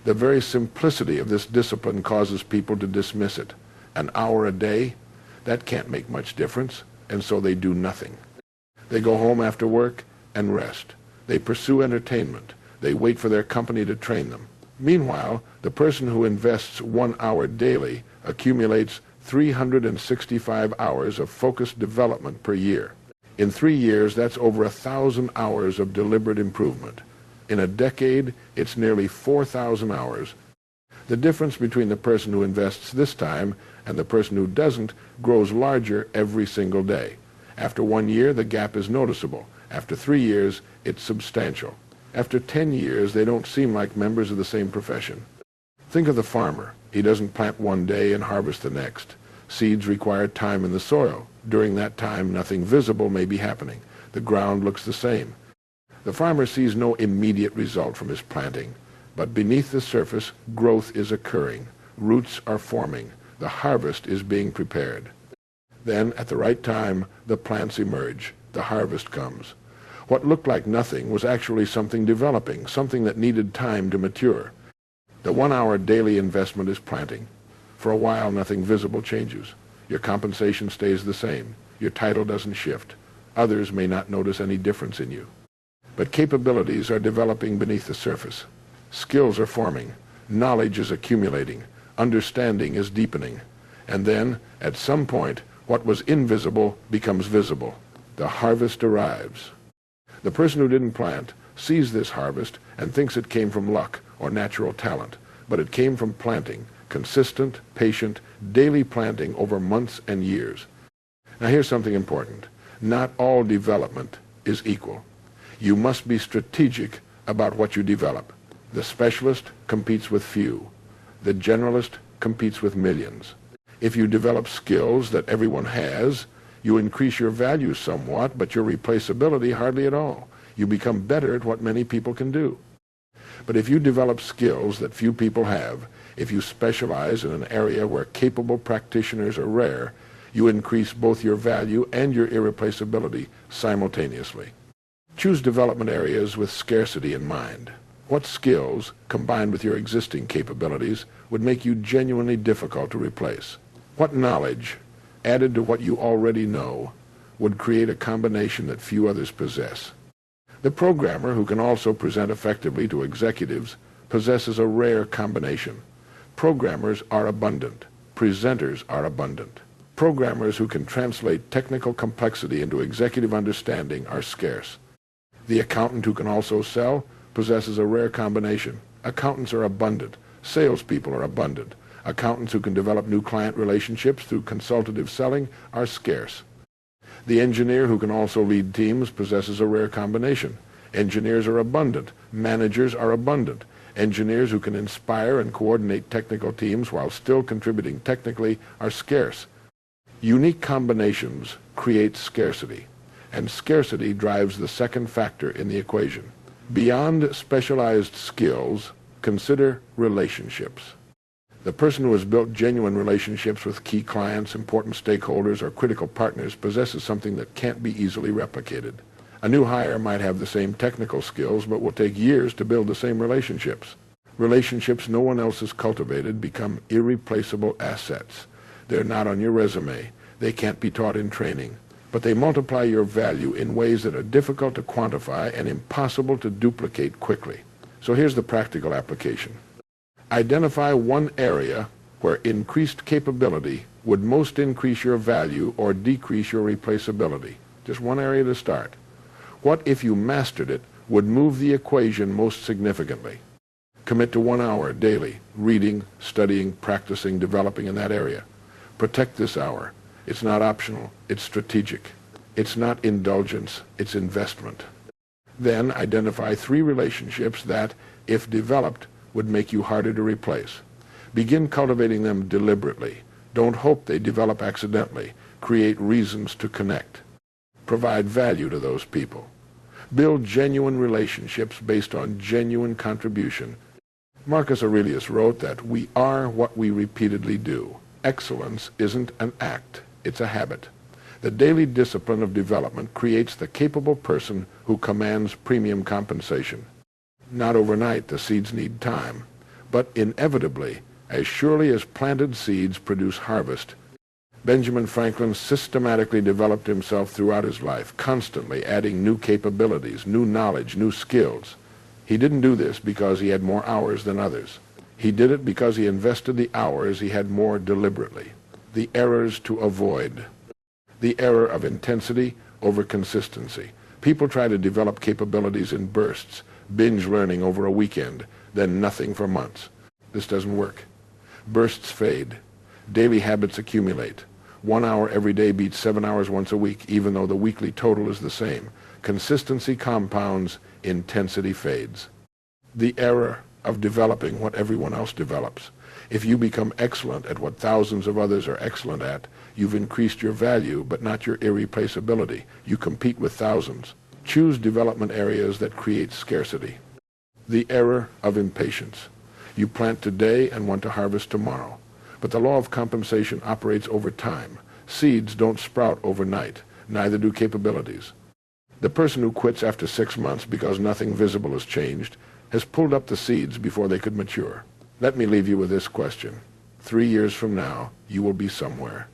The very simplicity of this discipline causes people to dismiss it. An hour a day? That can't make much difference, and so they do nothing. They go home after work and rest. They pursue entertainment. They wait for their company to train them. Meanwhile, the person who invests 1 hour daily accumulates 365 hours of focused development per year. In 3 years, that's over 1,000 hours of deliberate improvement. In a decade, it's nearly 4,000 hours. The difference between the person who invests this time and the person who doesn't grows larger every single day. After 1 year, the gap is noticeable. After 3 years, it's substantial. After 10 years, they don't seem like members of the same profession. Think of the farmer. He doesn't plant one day and harvest the next. Seeds require time in the soil. During that time, nothing visible may be happening. The ground looks the same. The farmer sees no immediate result from his planting, but beneath the surface, growth is occurring. Roots are forming. The harvest is being prepared. Then, at the right time, the plants emerge. The harvest comes. What looked like nothing was actually something developing, something that needed time to mature. The 1 hour daily investment is planting. For a while, nothing visible changes. Your compensation stays the same. Your title doesn't shift. Others may not notice any difference in you. But capabilities are developing beneath the surface. Skills are forming. Knowledge is accumulating. Understanding is deepening. And then, at some point, what was invisible becomes visible. The harvest arrives. The person who didn't plant sees this harvest and thinks it came from luck or natural talent, but it came from planting, consistent, patient, daily planting over months and years. Now here's something important. Not all development is equal. You must be strategic about what you develop. The specialist competes with few. The generalist competes with millions. If you develop skills that everyone has, you increase your value somewhat, but your replaceability hardly at all. You become better at what many people can do. But if you develop skills that few people have, if you specialize in an area where capable practitioners are rare, you increase both your value and your irreplaceability simultaneously. Choose development areas with scarcity in mind. What skills, combined with your existing capabilities, would make you genuinely difficult to replace? What knowledge, added to what you already know, would create a combination that few others possess? The programmer, who can also present effectively to executives, possesses a rare combination. Programmers are abundant. Presenters are abundant. Programmers who can translate technical complexity into executive understanding are scarce. The accountant who can also sell possesses a rare combination. Accountants are abundant. Salespeople are abundant. Accountants who can develop new client relationships through consultative selling are scarce. The engineer who can also lead teams possesses a rare combination. Engineers are abundant. Managers are abundant. Engineers who can inspire and coordinate technical teams while still contributing technically are scarce. Unique combinations create scarcity, and scarcity drives the second factor in the equation. Beyond specialized skills, consider relationships. The person who has built genuine relationships with key clients, important stakeholders, or critical partners possesses something that can't be easily replicated. A new hire might have the same technical skills, but will take years to build the same relationships. Relationships no one else has cultivated become irreplaceable assets. They're not on your resume. They can't be taught in training. But they multiply your value in ways that are difficult to quantify and impossible to duplicate quickly. So here's the practical application. Identify one area where increased capability would most increase your value or decrease your replaceability. Just one area to start. What, if you mastered it, would move the equation most significantly? Commit to 1 hour daily, reading, studying, practicing, developing in that area. Protect this hour. It's not optional, it's strategic. It's not indulgence, it's investment. Then identify 3 relationships that, if developed, would make you harder to replace. Begin cultivating them deliberately. Don't hope they develop accidentally. Create reasons to connect. Provide value to those people. Build genuine relationships based on genuine contribution. Marcus Aurelius wrote that we are what we repeatedly do. Excellence isn't an act, it's a habit. The daily discipline of development creates the capable person who commands premium compensation. Not overnight, the seeds need time, but inevitably, as surely as planted seeds produce harvest. Benjamin Franklin systematically developed himself throughout his life, constantly adding new capabilities, new knowledge, new skills. He didn't do this because he had more hours than others. He did it because he invested the hours he had more deliberately. The errors to avoid. The error of intensity over consistency. People try to develop capabilities in bursts, binge learning over a weekend, then nothing for months. This doesn't work. Bursts fade. Daily habits accumulate. 1 hour every day beats 7 hours once a week, even though the weekly total is the same. Consistency compounds, intensity fades. The error of developing what everyone else develops. If you become excellent at what thousands of others are excellent at, you've increased your value, but not your irreplaceability. You compete with thousands. Choose development areas that create scarcity. The error of impatience. You plant today and want to harvest tomorrow. But the law of compensation operates over time. Seeds don't sprout overnight, neither do capabilities. The person who quits after 6 months because nothing visible has changed has pulled up the seeds before they could mature. Let me leave you with this question. 3 years from now, you will be somewhere.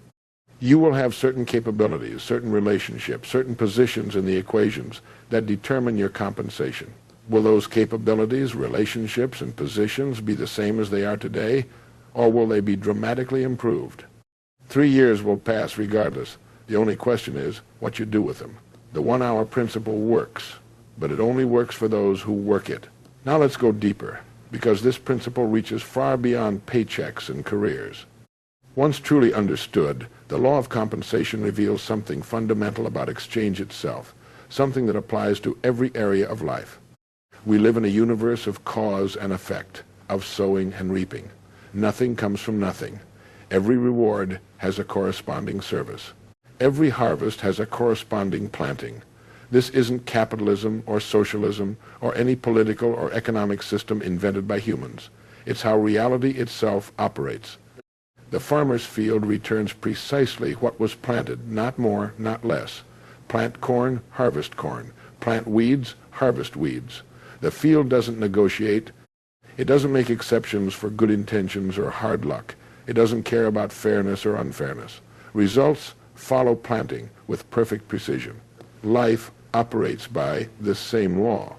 You will have certain capabilities, certain relationships, certain positions in the equations that determine your compensation. Will those capabilities, relationships, and positions be the same as they are today, or will they be dramatically improved? 3 years will pass regardless. The only question is what you do with them. The 1 hour principle works, but it only works for those who work it. Now let's go deeper, because this principle reaches far beyond paychecks and careers. Once truly understood, the law of compensation reveals something fundamental about exchange itself, something that applies to every area of life. We live in a universe of cause and effect, of sowing and reaping. Nothing comes from nothing. Every reward has a corresponding service. Every harvest has a corresponding planting. This isn't capitalism or socialism or any political or economic system invented by humans. It's how reality itself operates. The farmer's field returns precisely what was planted, not more, not less. Plant corn, harvest corn. Plant weeds, harvest weeds. The field doesn't negotiate. It doesn't make exceptions for good intentions or hard luck. It doesn't care about fairness or unfairness. Results follow planting with perfect precision. Life operates by this same law.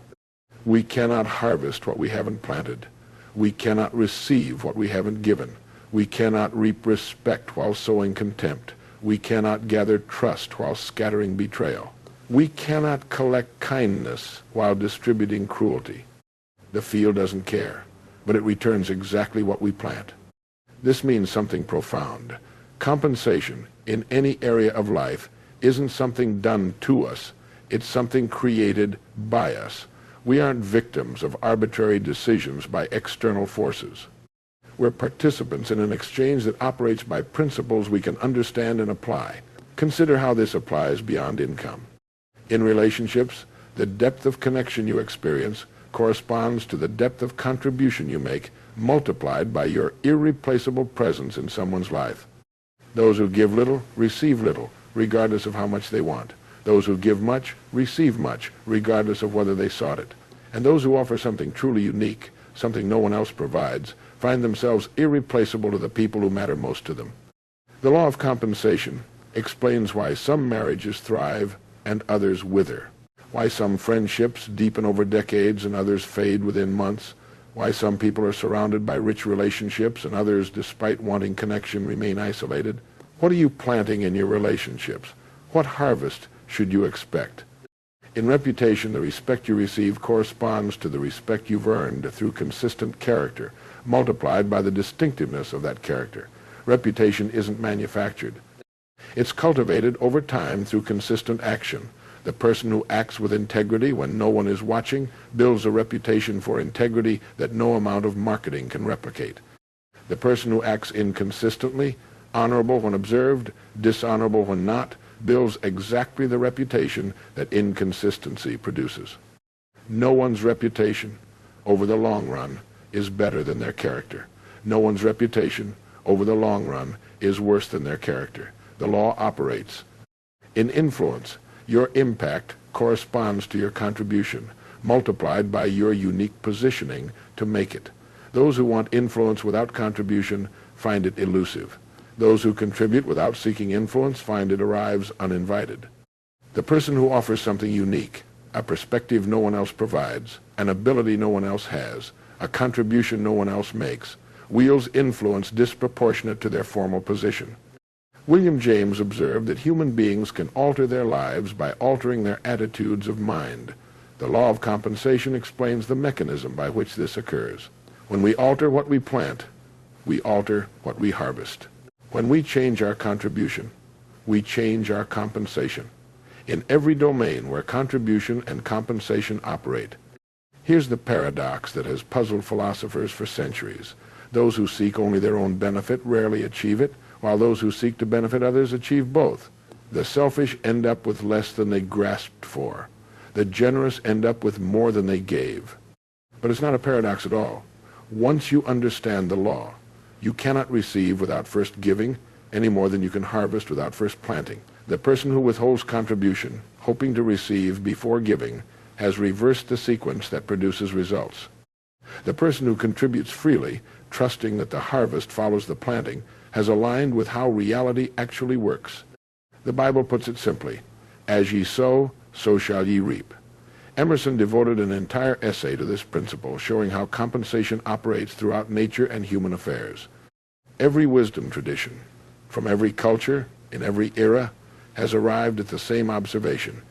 We cannot harvest what we haven't planted. We cannot receive what we haven't given. We cannot reap respect while sowing contempt. We cannot gather trust while scattering betrayal. We cannot collect kindness while distributing cruelty. The field doesn't care, but it returns exactly what we plant. This means something profound. Compensation in any area of life isn't something done to us. It's something created by us. We aren't victims of arbitrary decisions by external forces. We're participants in an exchange that operates by principles we can understand and apply. Consider how this applies beyond income. In relationships, the depth of connection you experience corresponds to the depth of contribution you make, multiplied by your irreplaceable presence in someone's life. Those who give little receive little, regardless of how much they want. Those who give much receive much, regardless of whether they sought it. And those who offer something truly unique, something no one else provides, find themselves irreplaceable to the people who matter most to them. The law of compensation explains why some marriages thrive and others wither, why some friendships deepen over decades and others fade within months, why some people are surrounded by rich relationships and others, despite wanting connection, remain isolated. What are you planting in your relationships? What harvest should you expect? In reputation, the respect you receive corresponds to the respect you've earned through consistent character, multiplied by the distinctiveness of that character. Reputation isn't manufactured. It's cultivated over time through consistent action. The person who acts with integrity when no one is watching builds a reputation for integrity that no amount of marketing can replicate. The person who acts inconsistently, honorable when observed, dishonorable when not, builds exactly the reputation that inconsistency produces. No one's reputation, over the long run, is better than their character. No one's reputation, over the long run, is worse than their character. The law operates. In influence, your impact corresponds to your contribution, multiplied by your unique positioning to make it. Those who want influence without contribution find it elusive. Those who contribute without seeking influence find it arrives uninvited. The person who offers something unique, a perspective no one else provides, an ability no one else has, a contribution no one else makes, wields influence disproportionate to their formal position. William James observed that human beings can alter their lives by altering their attitudes of mind. The law of compensation explains the mechanism by which this occurs. When we alter what we plant, we alter what we harvest. When we change our contribution, we change our compensation. In every domain where contribution and compensation operate. Here's the paradox that has puzzled philosophers for centuries. Those who seek only their own benefit rarely achieve it, while those who seek to benefit others achieve both. The selfish end up with less than they grasped for. The generous end up with more than they gave. But it's not a paradox at all. Once you understand the law, you cannot receive without first giving, any more than you can harvest without first planting. The person who withholds contribution, hoping to receive before giving, has reversed the sequence that produces results. The person who contributes freely, trusting that the harvest follows the planting, has aligned with how reality actually works. The Bible puts it simply, "As ye sow, so shall ye reap." Emerson devoted an entire essay to this principle, showing how compensation operates throughout nature and human affairs. Every wisdom tradition, from every culture, in every era, has arrived at the same observation.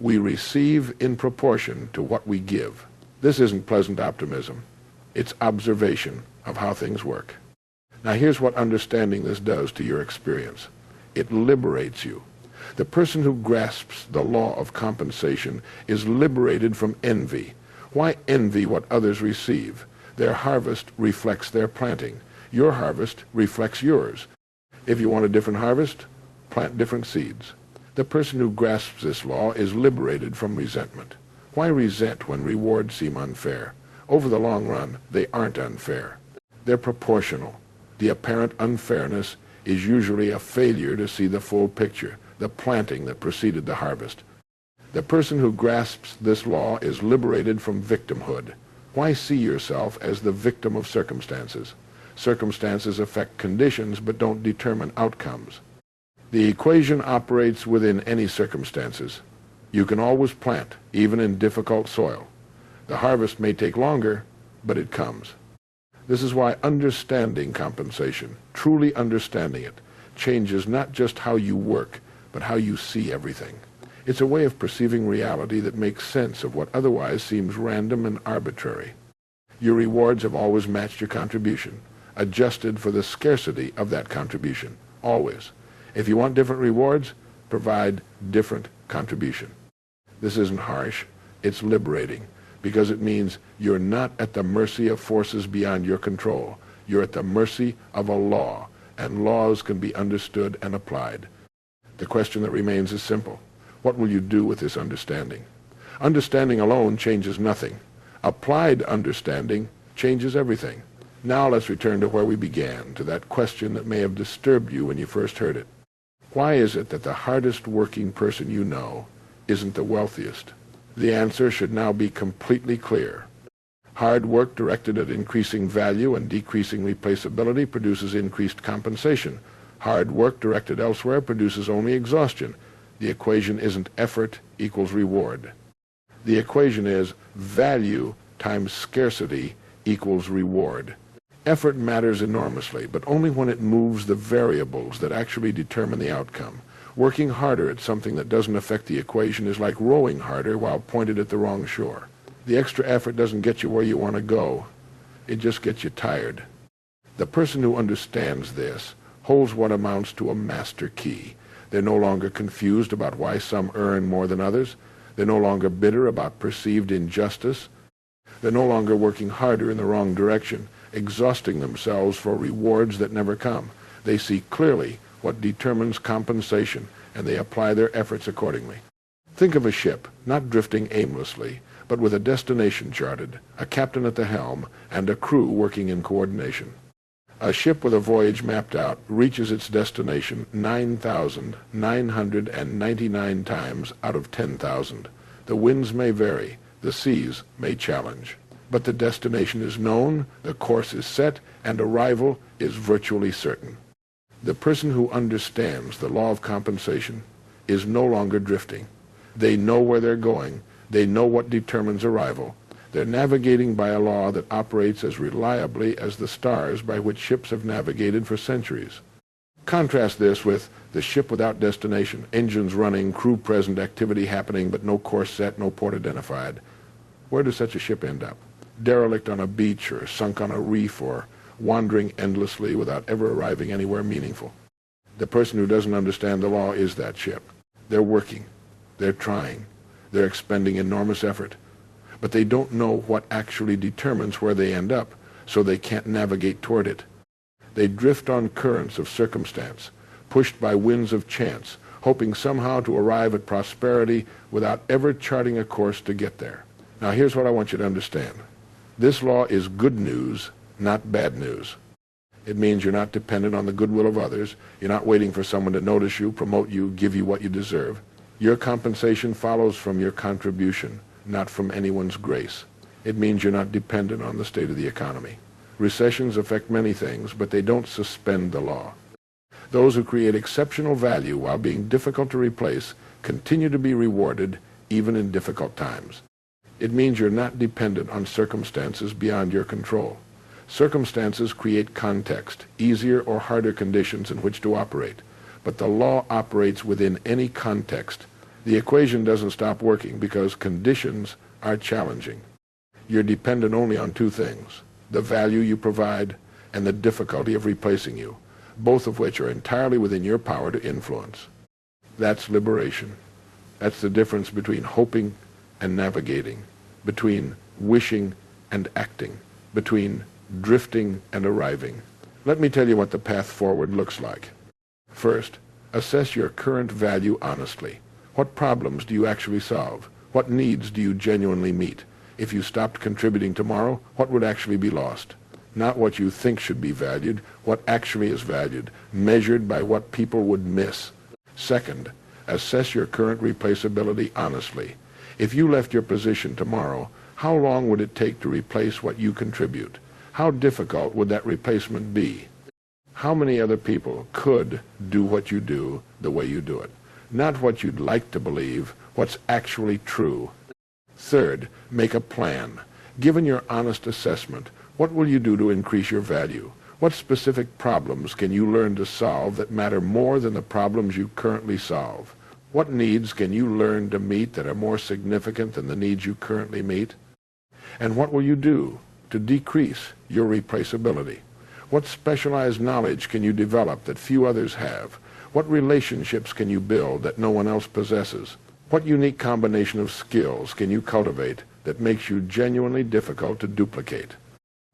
We receive in proportion to what we give. This isn't pleasant optimism. It's observation of how things work. Now here's what understanding this does to your experience. It liberates you. The person who grasps the law of compensation is liberated from envy. Why envy what others receive? Their harvest reflects their planting. Your harvest reflects yours. If you want a different harvest, plant different seeds. The person who grasps this law is liberated from resentment. Why resent when rewards seem unfair? Over the long run, they aren't unfair. They're proportional. The apparent unfairness is usually a failure to see the full picture, the planting that preceded the harvest. The person who grasps this law is liberated from victimhood. Why see yourself as the victim of circumstances? Circumstances affect conditions but don't determine outcomes. The equation operates within any circumstances. You can always plant, even in difficult soil. The harvest may take longer, but it comes. This is why understanding compensation, truly understanding it, changes not just how you work, but how you see everything. It's a way of perceiving reality that makes sense of what otherwise seems random and arbitrary. Your rewards have always matched your contribution, adjusted for the scarcity of that contribution, always. If you want different rewards, provide different contribution. This isn't harsh, it's liberating, because it means you're not at the mercy of forces beyond your control. You're at the mercy of a law, and laws can be understood and applied. The question that remains is simple. What will you do with this understanding? Understanding alone changes nothing. Applied understanding changes everything. Now let's return to where we began, to that question that may have disturbed you when you first heard it. Why is it that the hardest working person you know isn't the wealthiest? The answer should now be completely clear. Hard work directed at increasing value and decreasing replaceability produces increased compensation. Hard work directed elsewhere produces only exhaustion. The equation isn't effort equals reward. The equation is value times scarcity equals reward. Effort matters enormously, but only when it moves the variables that actually determine the outcome. Working harder at something that doesn't affect the equation is like rowing harder while pointed at the wrong shore. The extra effort doesn't get you where you want to go. It just gets you tired. The person who understands this holds what amounts to a master key. They're no longer confused about why some earn more than others. They're no longer bitter about perceived injustice. They're no longer working harder in the wrong direction, exhausting themselves for rewards that never come. They see clearly what determines compensation, and they apply their efforts accordingly. Think of a ship, not drifting aimlessly, but with a destination charted, a captain at the helm, and a crew working in coordination. A ship with a voyage mapped out reaches its destination 9,999 times out of 10,000. The winds may vary, the seas may challenge, but the destination is known, the course is set, and arrival is virtually certain. The person who understands the law of compensation is no longer drifting. They know where they're going. They know what determines arrival. They're navigating by a law that operates as reliably as the stars by which ships have navigated for centuries. Contrast this with the ship without destination, engines running, crew present, activity happening, but no course set, no port identified. Where does such a ship end up? Derelict on a beach, or sunk on a reef, or wandering endlessly without ever arriving anywhere meaningful. The person who doesn't understand the law is that ship. They're working. They're trying. They're expending enormous effort. But they don't know what actually determines where they end up, so they can't navigate toward it. They drift on currents of circumstance, pushed by winds of chance, hoping somehow to arrive at prosperity without ever charting a course to get there. Now here's what I want you to understand. This law is good news, not bad news. It means you're not dependent on the goodwill of others. You're not waiting for someone to notice you, promote you, give you what you deserve. Your compensation follows from your contribution, not from anyone's grace. It means you're not dependent on the state of the economy. Recessions affect many things, but they don't suspend the law. Those who create exceptional value while being difficult to replace continue to be rewarded even in difficult times. It means you're not dependent on circumstances beyond your control. Circumstances create context, easier or harder conditions in which to operate, but the law operates within any context. The equation doesn't stop working because conditions are challenging. You're dependent only on two things: the value you provide and the difficulty of replacing you, both of which are entirely within your power to influence. That's liberation. That's the difference between hoping and navigating, between wishing and acting, between drifting and arriving. Let me tell you what the path forward looks like. First, assess your current value honestly. What problems do you actually solve? What needs do you genuinely meet? If you stopped contributing tomorrow, what would actually be lost? Not what you think should be valued, what actually is valued, measured by what people would miss. Second, assess your current replaceability honestly. If you left your position tomorrow, how long would it take to replace what you contribute? How difficult would that replacement be? How many other people could do what you do the way you do it? Not what you'd like to believe, what's actually true. Third, make a plan. Given your honest assessment, what will you do to increase your value? What specific problems can you learn to solve that matter more than the problems you currently solve? What needs can you learn to meet that are more significant than the needs you currently meet? And what will you do to decrease your replaceability? What specialized knowledge can you develop that few others have? What relationships can you build that no one else possesses? What unique combination of skills can you cultivate that makes you genuinely difficult to duplicate?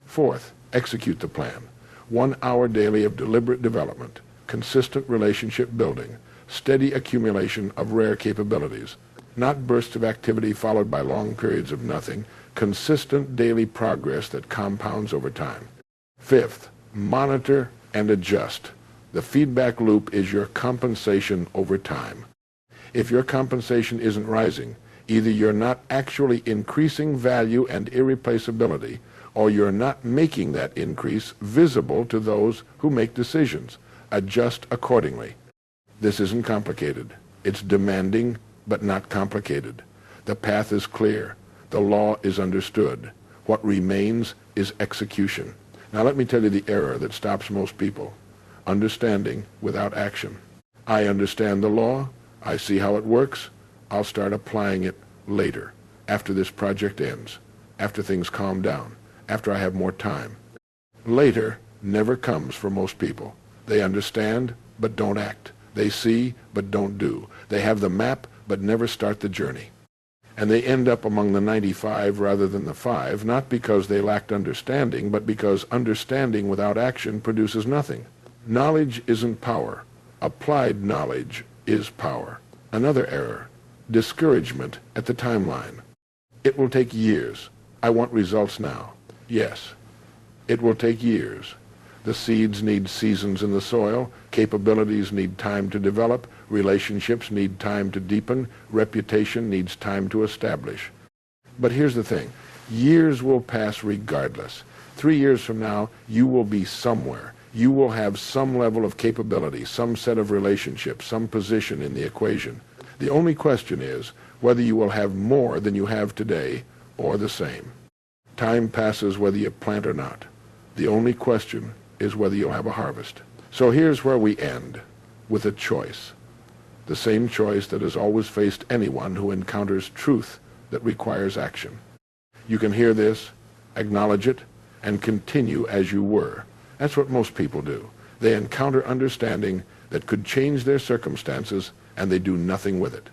Fourth, execute the plan. 1 hour daily of deliberate development, consistent relationship building, steady accumulation of rare capabilities, not bursts of activity followed by long periods of nothing, consistent daily progress that compounds over time. Fifth, monitor and adjust. The feedback loop is your compensation over time. If your compensation isn't rising, either you're not actually increasing value and irreplaceability, or you're not making that increase visible to those who make decisions. Adjust accordingly. This isn't complicated. It's demanding, but not complicated. The path is clear. The law is understood. What remains is execution. Now let me tell you the error that stops most people. Understanding without action. I understand the law. I see how it works. I'll start applying it later, after this project ends, after things calm down, after I have more time. Later never comes for most people. They understand, but don't act. They see, but don't do. They have the map, but never start the journey. And they end up among the 95 rather than the 5, not because they lacked understanding, but because understanding without action produces nothing. Knowledge isn't power. Applied knowledge is power. Another error, discouragement at the timeline. It will take years. I want results now. Yes, it will take years. The seeds need seasons in the soil, capabilities need time to develop, relationships need time to deepen, reputation needs time to establish. But here's the thing, years will pass regardless. 3 years from now, you will be somewhere. You will have some level of capability, some set of relationships, some position in the equation. The only question is whether you will have more than you have today or the same. Time passes whether you plant or not. The only question is whether you'll have a harvest. So here's where we end, with a choice. The same choice that has always faced anyone who encounters truth that requires action. You can hear this, acknowledge it, and continue as you were. That's what most people do. They encounter understanding that could change their circumstances, and they do nothing with it.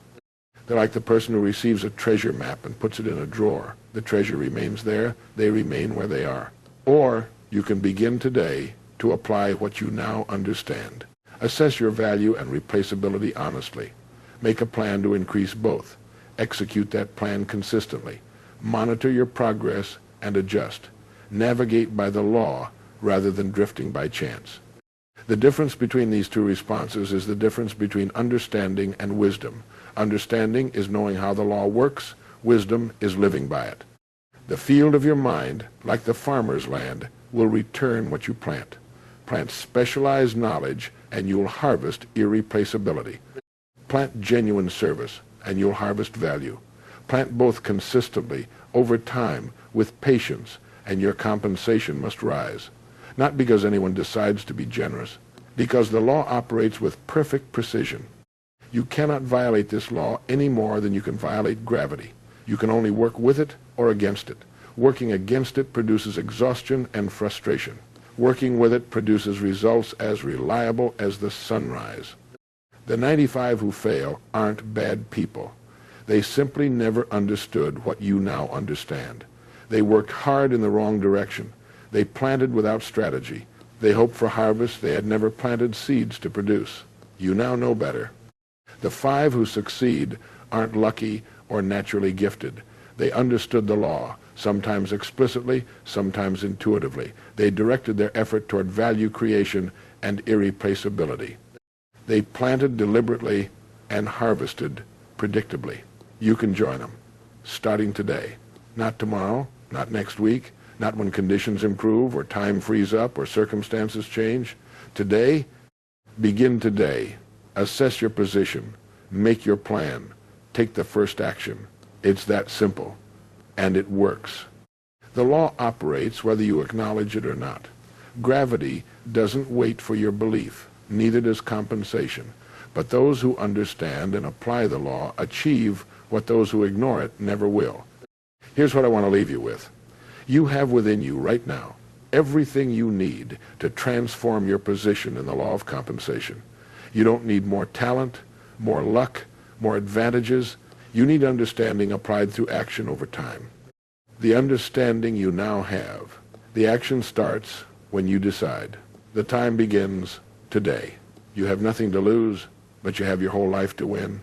They're like the person who receives a treasure map and puts it in a drawer. The treasure remains there. They remain where they are. Or you can begin today to apply what you now understand. Assess your value and replaceability honestly. Make a plan to increase both. Execute that plan consistently. Monitor your progress and adjust. Navigate by the law rather than drifting by chance. The difference between these two responses is the difference between understanding and wisdom. Understanding is knowing how the law works. Wisdom is living by it. The field of your mind, like the farmer's land, will return what you plant. Plant specialized knowledge, and you'll harvest irreplaceability. Plant genuine service, and you'll harvest value. Plant both consistently, over time, with patience, and your compensation must rise. Not because anyone decides to be generous, because the law operates with perfect precision. You cannot violate this law any more than you can violate gravity. You can only work with it or against it. Working against it produces exhaustion and frustration. Working with it produces results as reliable as the sunrise. The 95 who fail aren't bad people. They simply never understood what you now understand. They worked hard in the wrong direction. They planted without strategy. They hoped for harvest they had never planted seeds to produce. You now know better. The 5 who succeed aren't lucky or naturally gifted. They understood the law, sometimes explicitly, sometimes intuitively. They directed their effort toward value creation and irreplaceability. They planted deliberately and harvested predictably. You can join them, starting today. Not tomorrow, not next week, not when conditions improve or time frees up or circumstances change. Today, begin today. Assess your position. Make your plan. Take the first action. It's that simple. And it works. The law operates whether you acknowledge it or not. Gravity doesn't wait for your belief. Neither does compensation. But those who understand and apply the law achieve what those who ignore it never will. Here's what I want to leave you with. You have within you right now everything you need to transform your position in the law of compensation. You don't need more talent, more luck, more advantages, You need understanding applied through action over time. The understanding you now have. The action starts when you decide. The time begins today. You have nothing to lose, but you have your whole life to win.